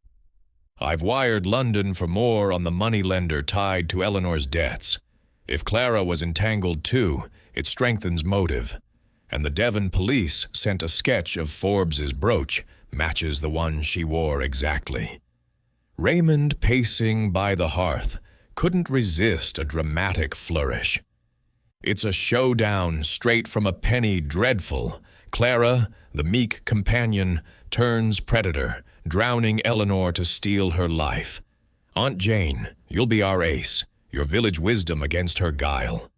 "I've wired London for more on the moneylender tied to Eleanor's debts. If Clara was entangled too, it strengthens motive. And the Devon police sent a sketch of Forbes's brooch, matches the one she wore exactly." Raymond, pacing by the hearth, couldn't resist a dramatic flourish. "It's a showdown straight from a penny dreadful. Clara, the meek companion, turns predator, drowning Eleanor to steal her life. Aunt Jane, you'll be our ace, your village wisdom against her guile."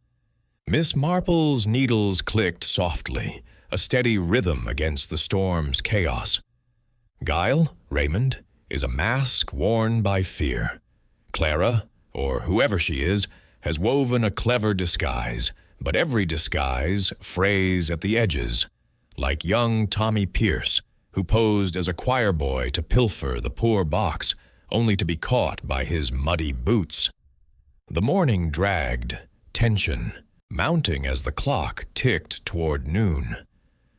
Miss Marple's needles clicked softly, a steady rhythm against the storm's chaos. "Guile, Raymond, is a mask worn by fear. Clara, or whoever she is, has woven a clever disguise, but every disguise frays at the edges, like young Tommy Pierce, who posed as a choir boy to pilfer the poor box, only to be caught by his muddy boots." The morning dragged, tension mounting as the clock ticked toward noon.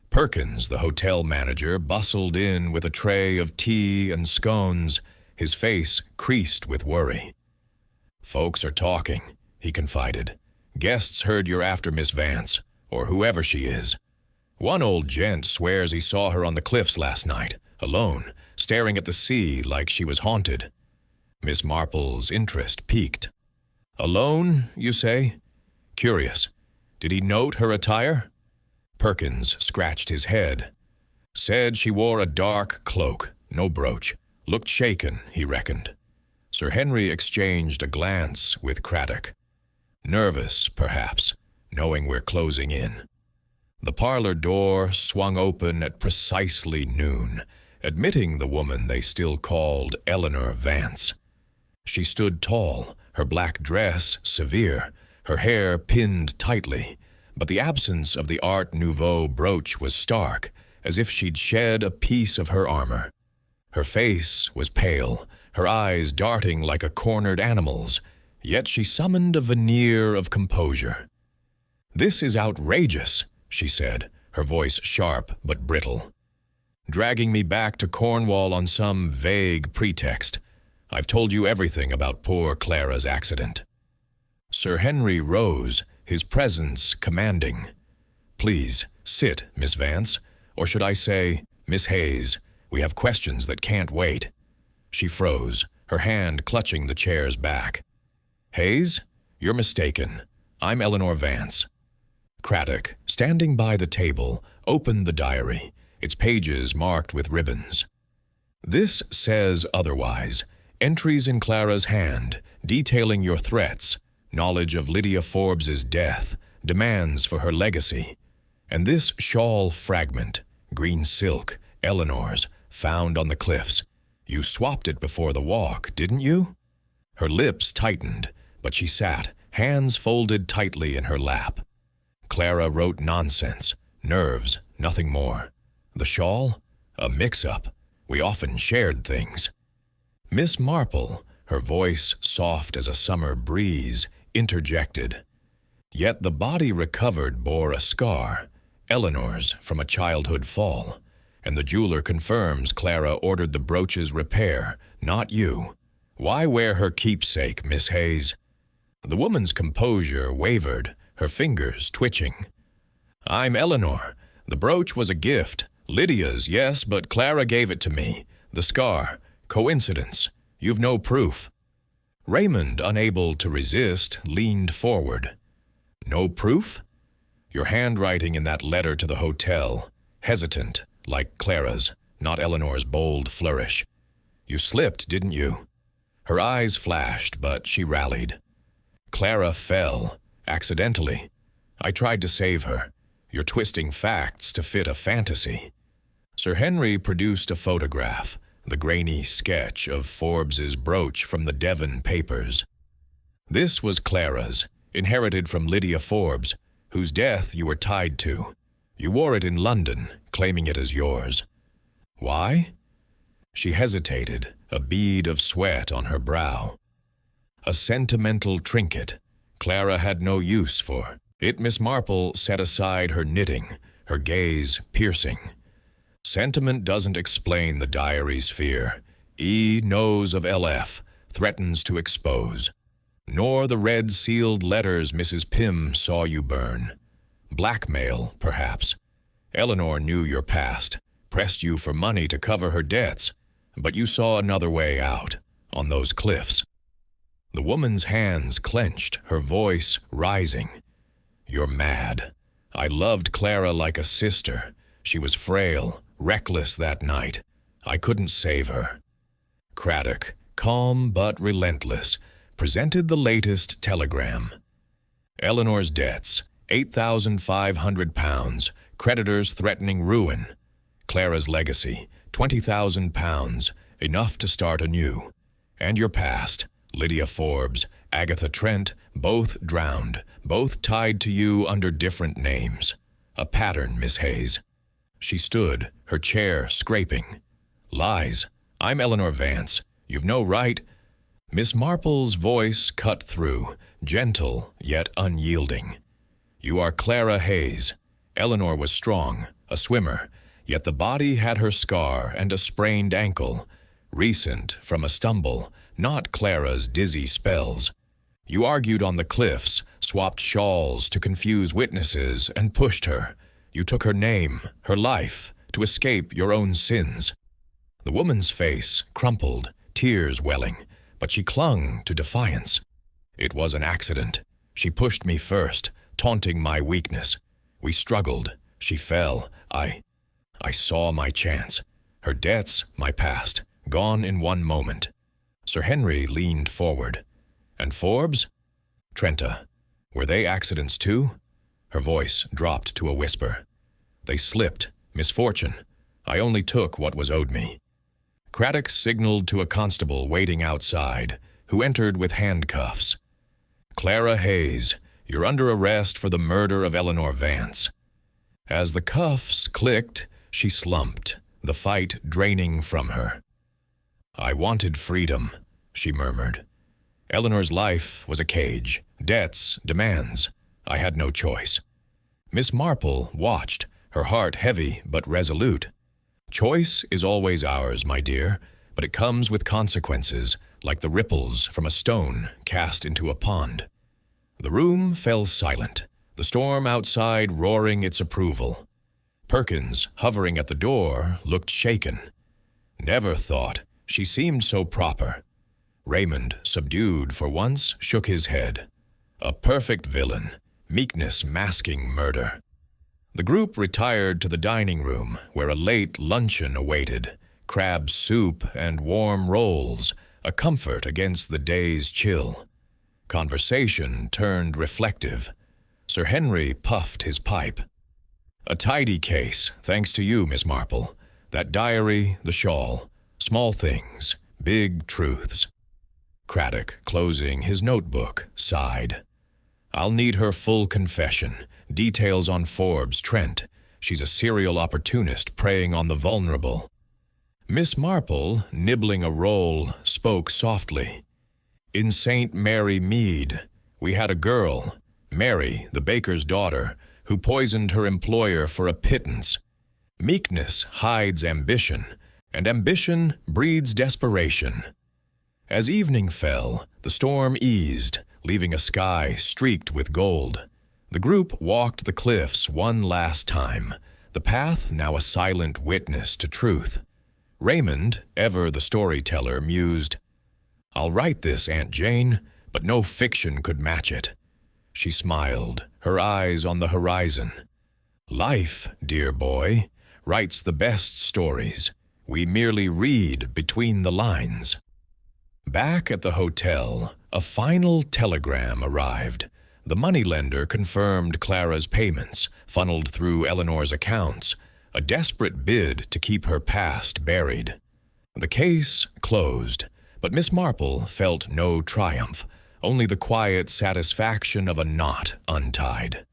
Perkins, the hotel manager, bustled in with a tray of tea and scones, his face creased with worry. "Folks are talking," he confided. "Guests heard you're after Miss Vance, or whoever she is. One old gent swears he saw her on the cliffs last night, alone, staring at the sea like she was haunted." Miss Marple's interest peaked. "Alone, you say? curious. Did he note her attire? Perkins scratched his head. Said she wore a dark cloak, no brooch. Looked shaken, he reckoned. Sir Henry exchanged a glance with Craddock. Nervous, perhaps, knowing we're closing in. The parlor door swung open at precisely noon, admitting the woman they still called Eleanor Vance. She stood tall, her black dress severe, her hair pinned tightly, but the absence of the Art Nouveau brooch was stark, as if she'd shed a piece of her armor. Her face was pale, her eyes darting like a cornered animal's, yet she summoned a veneer of composure. "This is outrageous," she said, her voice sharp but brittle. "Dragging me back to Cornwall on some vague pretext. I've told you everything about poor Clara's accident." Sir Henry rose, his presence commanding. "Please, sit, Miss Vance, or should I say, Miss Hayes. We have questions that can't wait." She froze, her hand clutching the chair's back. "Hayes, you're mistaken. I'm Eleanor Vance." Craddock, standing by the table, opened the diary, its pages marked with ribbons. "This says otherwise. Entries in Clara's hand, detailing your threats, knowledge of Lydia Forbes's death, demands for her legacy. And this shawl fragment, green silk, Eleanor's, found on the cliffs. You swapped it before the walk, didn't you?" Her lips tightened, but she sat, hands folded tightly in her lap. Clara wrote nonsense, nerves, nothing more. The shawl? A mix-up. We often shared things. Miss Marple, her voice soft as a summer breeze, interjected. Yet the body recovered bore a scar, Eleanor's from a childhood fall, and the jeweler confirms Clara ordered the brooch's repair, not you. Why wear her keepsake, Miss Hayes? The woman's composure wavered, her fingers twitching. "I'm Eleanor. The brooch was a gift. Lydia's, yes, but Clara gave it to me. The scar. Coincidence. You've no proof." Raymond, unable to resist, leaned forward. "No proof?" "Your handwriting in that letter to the hotel. Hesitant, like Clara's, not Eleanor's bold flourish. You slipped, didn't you?" Her eyes flashed, but she rallied. "Clara fell. Accidentally. I tried to save her. You're twisting facts to fit a fantasy." Sir Henry produced a photograph, the grainy sketch of Forbes's brooch from the Devon papers. "This was Clara's, inherited from Lydia Forbes, whose death you were tied to. You wore it in London, claiming it as yours. Why?" She hesitated, a bead of sweat on her brow. "A sentimental trinket Clara had no use for. It." Miss Marple set aside her knitting, her gaze piercing. "Sentiment doesn't explain the diary's fear. E knows of LF, threatens to expose. Nor the red-sealed letters Mrs. Pym saw you burn. Blackmail, perhaps. Eleanor knew your past, pressed you for money to cover her debts, but you saw another way out, on those cliffs." The woman's hands clenched, her voice rising. "You're mad. I loved Clara like a sister. She was frail, reckless that night. I couldn't save her." Craddock, calm but relentless, presented the latest telegram. "Eleanor's debts, £8,500, creditors threatening ruin. Clara's legacy, £20,000, enough to start anew. And your past, Lydia Forbes, Agatha Trent, both drowned, both tied to you under different names. A pattern, Miss Hayes." She stood, her chair scraping. "Lies. I'm Eleanor Vance. You've no right." Miss Marple's voice cut through, gentle yet unyielding. "You are Clara Hayes. Eleanor was strong, a swimmer, yet the body had her scar and a sprained ankle, recent from a stumble, not Clara's dizzy spells. You argued on the cliffs, swapped shawls to confuse witnesses, and pushed her. You took her name, her life, to escape your own sins." The woman's face crumpled, tears welling, but she clung to defiance. "It was an accident," She pushed me first, taunting my weakness. We struggled. She fell. I saw my chance. Her debts, my past, gone in one moment. Sir Henry leaned forward. And Forbes? Trenta. Were they accidents too? Her voice dropped to a whisper. They slipped. Misfortune. I only took what was owed me. Craddock signaled to a constable waiting outside, who entered with handcuffs. Clara Hayes, you're under arrest for the murder of Eleanor Vance. As the cuffs clicked, she slumped, the fight draining from her. I wanted freedom, she murmured. Eleanor's life was a cage, debts, demands. I had no choice. Miss Marple watched, her heart heavy but resolute. Choice is always ours, my dear, but it comes with consequences, like the ripples from a stone cast into a pond. The room fell silent, the storm outside roaring its approval. Perkins, hovering at the door, looked shaken. Never thought. She seemed so proper. Raymond, subdued for once, shook his head. A perfect villain, meekness masking murder. The group retired to the dining room, where a late luncheon awaited. Crab soup and warm rolls, a comfort against the day's chill. Conversation turned reflective. Sir Henry puffed his pipe. A tidy case, thanks to you, Miss Marple. That diary, the shawl, small things, big truths. Craddock, closing his notebook, sighed. I'll need her full confession, details on Forbes, Trent. She's a serial opportunist preying on the vulnerable. Miss Marple, nibbling a roll, spoke softly. In St. Mary Mead, we had a girl, Mary, the baker's daughter, who poisoned her employer for a pittance. Meekness hides ambition, and ambition breeds desperation. As evening fell, the storm eased, leaving a sky streaked with gold. The group walked the cliffs one last time, the path now a silent witness to truth. Raymond, ever the storyteller, mused, I'll write this, Aunt Jane, but no fiction could match it. She smiled, her eyes on the horizon. Life, dear boy, writes the best stories. We merely read between the lines. Back at the hotel, a final telegram arrived. The moneylender confirmed Clara's payments, funneled through Eleanor's accounts, a desperate bid to keep her past buried. The case closed, but Miss Marple felt no triumph, only the quiet satisfaction of a knot untied.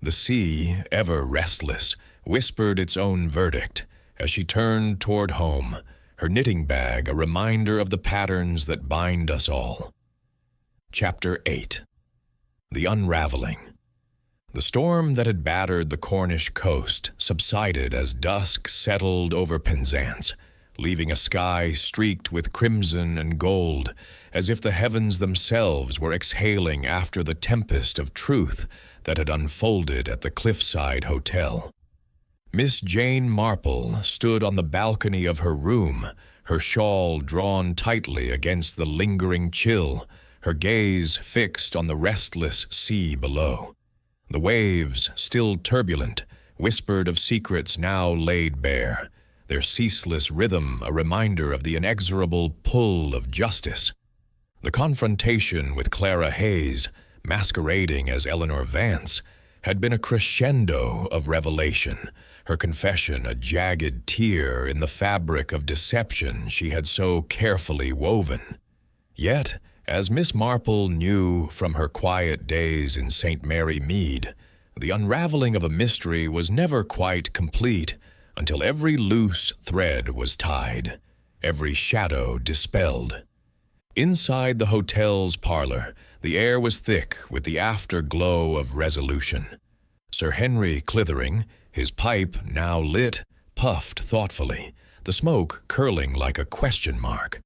The sea, ever restless, whispered its own verdict as she turned toward home, her knitting bag a reminder of the patterns that bind us all. Chapter 8. The Unraveling. The storm that had battered the Cornish coast subsided as dusk settled over Penzance, leaving a sky streaked with crimson and gold, as if the heavens themselves were exhaling after the tempest of truth that had unfolded at the Cliffside Hotel. Miss Jane Marple stood on the balcony of her room, her shawl drawn tightly against the lingering chill, her gaze fixed on the restless sea below. The waves, still turbulent, whispered of secrets now laid bare, their ceaseless rhythm a reminder of the inexorable pull of justice. The confrontation with Clara Hayes, masquerading as Eleanor Vance, had been a crescendo of revelation, her confession a jagged tear in the fabric of deception she had so carefully woven. Yet, as Miss Marple knew from her quiet days in St. Mary Mead, the unraveling of a mystery was never quite complete until every loose thread was tied, every shadow dispelled. Inside the hotel's parlor, the air was thick with the afterglow of resolution. Sir Henry Clithering, his pipe now lit, puffed thoughtfully, the smoke curling like a question mark.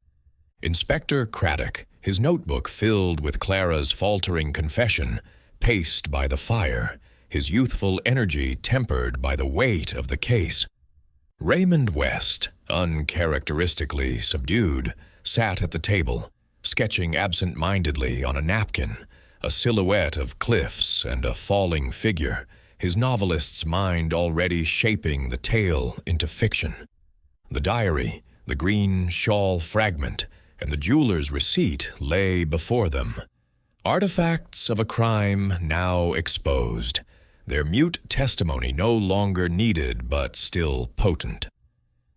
Inspector Craddock, his notebook filled with Clara's faltering confession, paced by the fire, his youthful energy tempered by the weight of the case. Raymond West, uncharacteristically subdued, sat at the table, sketching absent-mindedly on a napkin, a silhouette of cliffs and a falling figure, his novelist's mind already shaping the tale into fiction. The diary, the green shawl fragment, and the jeweler's receipt lay before them. Artifacts of a crime now exposed, their mute testimony no longer needed but still potent.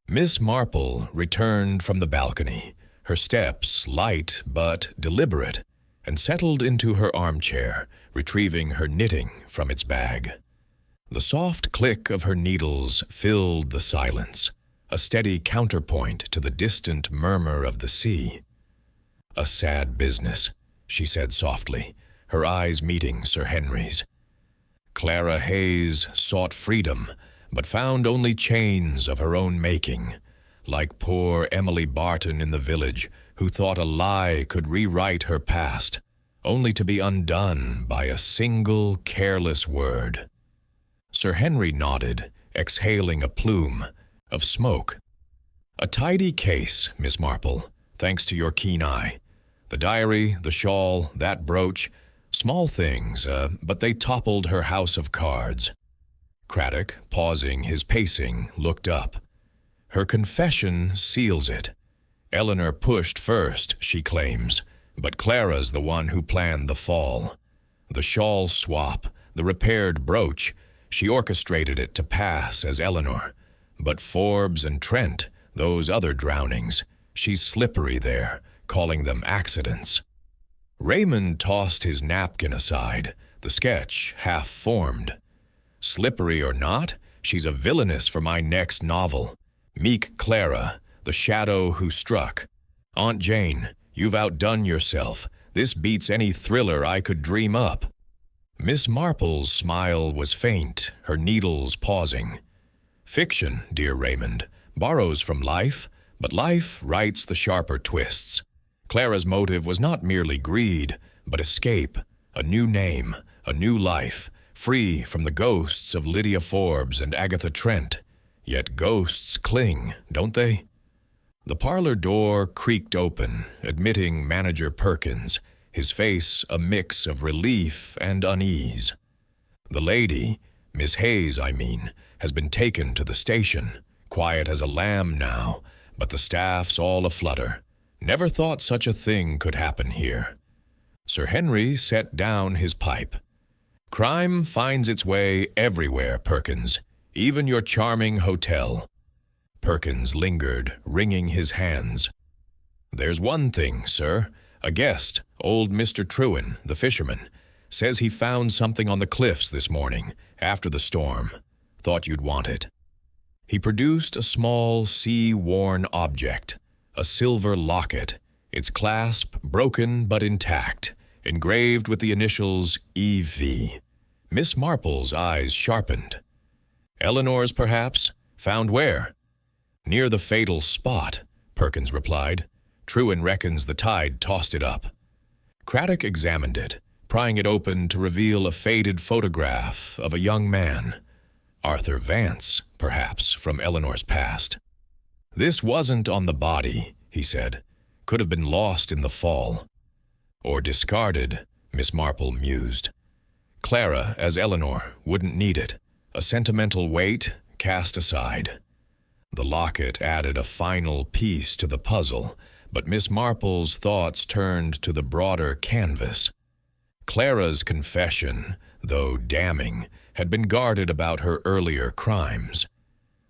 Miss Marple returned from the balcony, her steps light but deliberate, and settled into her armchair, retrieving her knitting from its bag. The soft click of her needles filled the silence, a steady counterpoint to the distant murmur of the sea. "A sad business," she said softly, her eyes meeting Sir Henry's. Clara Hayes sought freedom, but found only chains of her own making, like poor Emily Barton in the village, who thought a lie could rewrite her past, only to be undone by a single careless word. Sir Henry nodded, exhaling a plume of smoke. "A tidy case, Miss Marple, thanks to your keen eye. The diary, the shawl, that brooch, small things, but they toppled her house of cards." Craddock, pausing his pacing, looked up. "Her confession seals it. Eleanor pushed first, she claims, but Clara's the one who planned the fall. The shawl swap, the repaired brooch, she orchestrated it to pass as Eleanor. But Forbes and Trent, those other drownings, she's slippery there, calling them accidents." Raymond tossed his napkin aside, the sketch half formed. "Slippery or not, she's a villainess for my next novel. Meek Clara, the shadow who struck. Aunt Jane, you've outdone yourself. This beats any thriller I could dream up." Miss Marple's smile was faint, her needles pausing. "Fiction, dear Raymond, borrows from life, but life writes the sharper twists. Clara's motive was not merely greed, but escape, a new name, a new life, free from the ghosts of Lydia Forbes and Agatha Trent. Yet ghosts cling, don't they?" The parlor door creaked open, admitting Manager Perkins, his face a mix of relief and unease. "The lady, Miss Hayes, I mean, has been taken to the station, quiet as a lamb now, but the staff's all aflutter. Never thought such a thing could happen here." Sir Henry set down his pipe. "Crime finds its way everywhere, Perkins, even your charming hotel." Perkins lingered, wringing his hands. "There's one thing, sir. A guest, old Mr. Trewin, the fisherman, says he found something on the cliffs this morning, after the storm. Thought you'd want it." He produced a small, sea-worn object, a silver locket, its clasp broken but intact, engraved with the initials E.V. Miss Marple's eyes sharpened. "Eleanor's, perhaps? Found where?" "Near the fatal spot," Perkins replied. "Trewin reckons the tide tossed it up." Craddock examined it, prying it open to reveal a faded photograph of a young man. Arthur Vance, perhaps, from Eleanor's past. "This wasn't on the body," he said. "Could have been lost in the fall." "Or discarded," Miss Marple mused. "Clara, as Eleanor, wouldn't need it. A sentimental weight cast aside." The locket added a final piece to the puzzle, but Miss Marple's thoughts turned to the broader canvas. Clara's confession, though damning, had been guarded about her earlier crimes.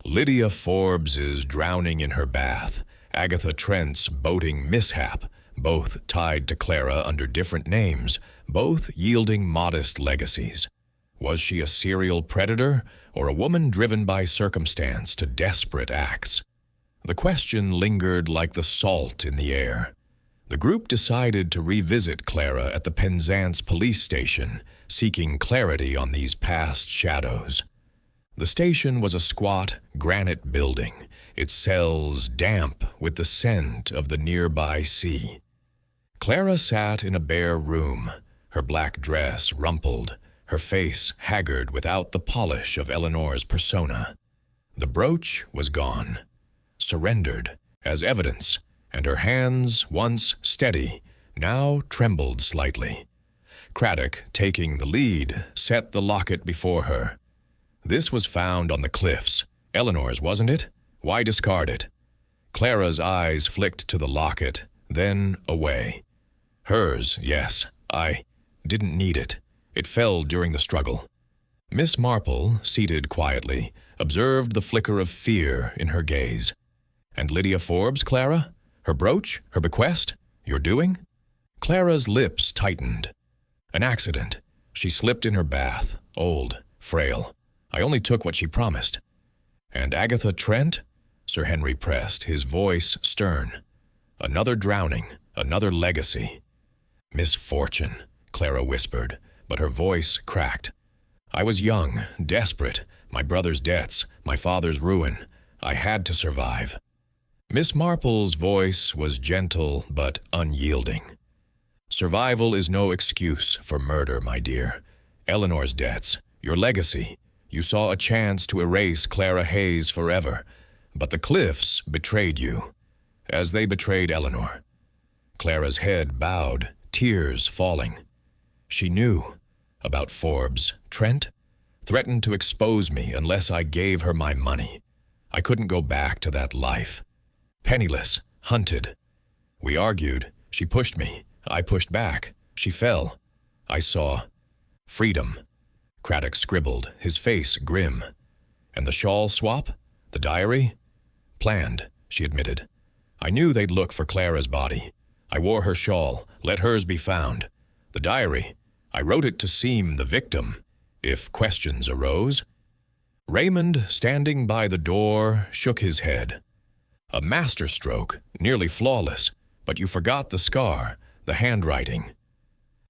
Lydia Forbes's drowning in her bath, Agatha Trent's boating mishap, both tied to Clara under different names, both yielding modest legacies. Was she a serial predator, or a woman driven by circumstance to desperate acts? The question lingered like the salt in the air. The group decided to revisit Clara at the Penzance police station, seeking clarity on these past shadows. The station was a squat, granite building, its cells damp with the scent of the nearby sea. Clara sat in a bare room, her black dress rumpled, her face haggard without the polish of Eleanor's persona. The brooch was gone, surrendered as evidence, and her hands, once steady, now trembled slightly. Craddock, taking the lead, set the locket before her. This was found on the cliffs. Eleanor's, wasn't it? Why discard it? Clara's eyes flicked to the locket, then away. Hers, yes. I didn't need it. It fell during the struggle. Miss Marple, seated quietly, observed the flicker of fear in her gaze. And Lydia Forbes, Clara? Her brooch? Her bequest? Your doing? Clara's lips tightened. An accident. She slipped in her bath, old, frail. I only took what she promised. And Agatha Trent? Sir Henry pressed, his voice stern. Another drowning, another legacy. Misfortune, Clara whispered, but her voice cracked. I was young, desperate, my brother's debts, my father's ruin. I had to survive. Miss Marple's voice was gentle but unyielding. Survival is no excuse for murder, my dear. Eleanor's debts, your legacy. You saw a chance to erase Clara Hayes forever, but the cliffs betrayed you, as they betrayed Eleanor. Clara's head bowed, tears falling. She knew about Forbes. Trent threatened to expose me unless I gave her my money. I couldn't go back to that life. Penniless, hunted. We argued. She pushed me. I pushed back. She fell. I saw freedom. Craddock scribbled, his face grim. And the shawl swap? The diary? Planned, she admitted. I knew they'd look for Clara's body. I wore her shawl, let hers be found. The diary, I wrote it to seem the victim, if questions arose. Raymond, standing by the door, shook his head. A masterstroke, nearly flawless, but you forgot the scar, the handwriting.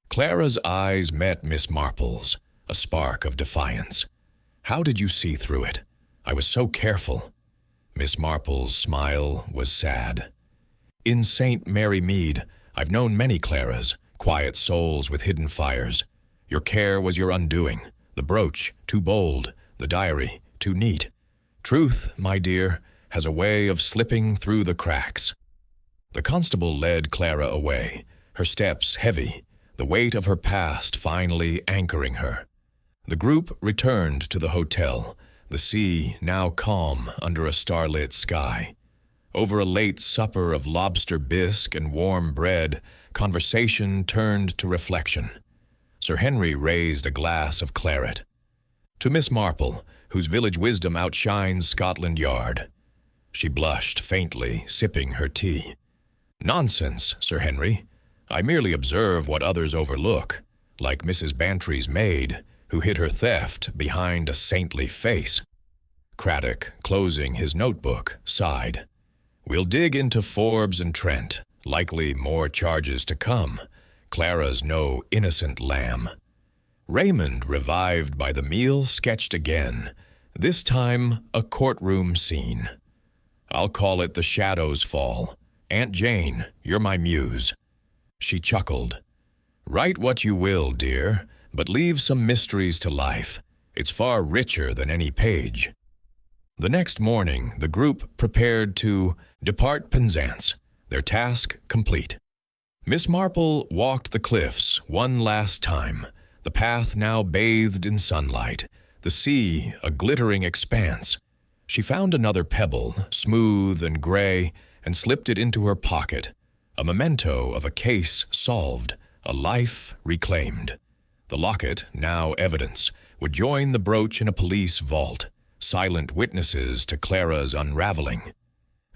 Clara's eyes met Miss Marple's, a spark of defiance. How did you see through it? I was so careful. Miss Marple's smile was sad. In St. Mary Mead, I've known many Claras, quiet souls with hidden fires. Your care was your undoing. The brooch, too bold. The diary, too neat. Truth, my dear, has a way of slipping through the cracks. The constable led Clara away, her steps heavy, the weight of her past finally anchoring her. The group returned to the hotel, the sea now calm under a starlit sky. Over a late supper of lobster bisque and warm bread, conversation turned to reflection. Sir Henry raised a glass of claret. To Miss Marple, whose village wisdom outshines Scotland Yard. She blushed faintly, sipping her tea. Nonsense, Sir Henry. I merely observe what others overlook, like Mrs. Bantry's maid, who hid her theft behind a saintly face. Craddock, closing his notebook, sighed. We'll dig into Forbes and Trent, likely more charges to come. Clara's no innocent lamb. Raymond, revived by the meal, sketched again, this time a courtroom scene. I'll call it The Shadows Fall. Aunt Jane, you're my muse. She chuckled. Write what you will, dear, but leave some mysteries to life. It's far richer than any page. The next morning, the group prepared to depart Penzance, their task complete. Miss Marple walked the cliffs one last time, the path now bathed in sunlight, the sea a glittering expanse. She found another pebble, smooth and gray, and slipped it into her pocket, a memento of a case solved, a life reclaimed. The locket, now evidence, would join the brooch in a police vault, silent witnesses to Clara's unraveling.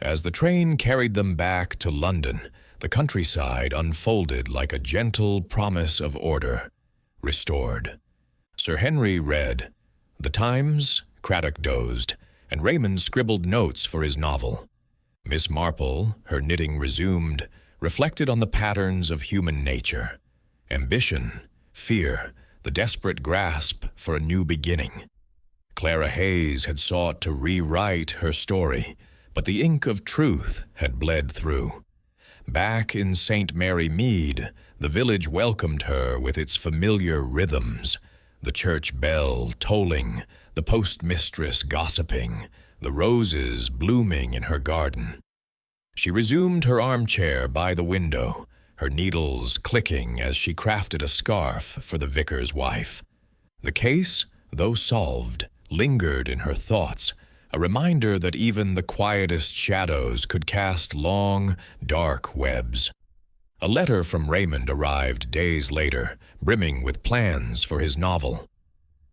As the train carried them back to London, the countryside unfolded like a gentle promise of order, restored. Sir Henry read. The Times, Craddock dozed, and Raymond scribbled notes for his novel. Miss Marple, her knitting resumed, reflected on the patterns of human nature. Ambition, fear, the desperate grasp for a new beginning. Clara Hayes had sought to rewrite her story, but the ink of truth had bled through. Back in St. Mary Mead, the village welcomed her with its familiar rhythms, the church bell tolling, the postmistress gossiping, the roses blooming in her garden. She resumed her armchair by the window, her needles clicking as she crafted a scarf for the vicar's wife. The case, though solved, lingered in her thoughts, a reminder that even the quietest shadows could cast long, dark webs. A letter from Raymond arrived days later, brimming with plans for his novel.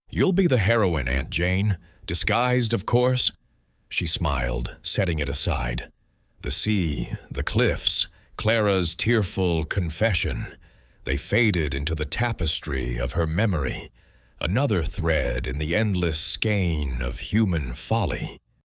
"You'll be the heroine, Aunt Jane, disguised, of course." She smiled, setting it aside. The sea, the cliffs, Clara's tearful confession, they faded into the tapestry of her memory, another thread in the endless skein of human folly.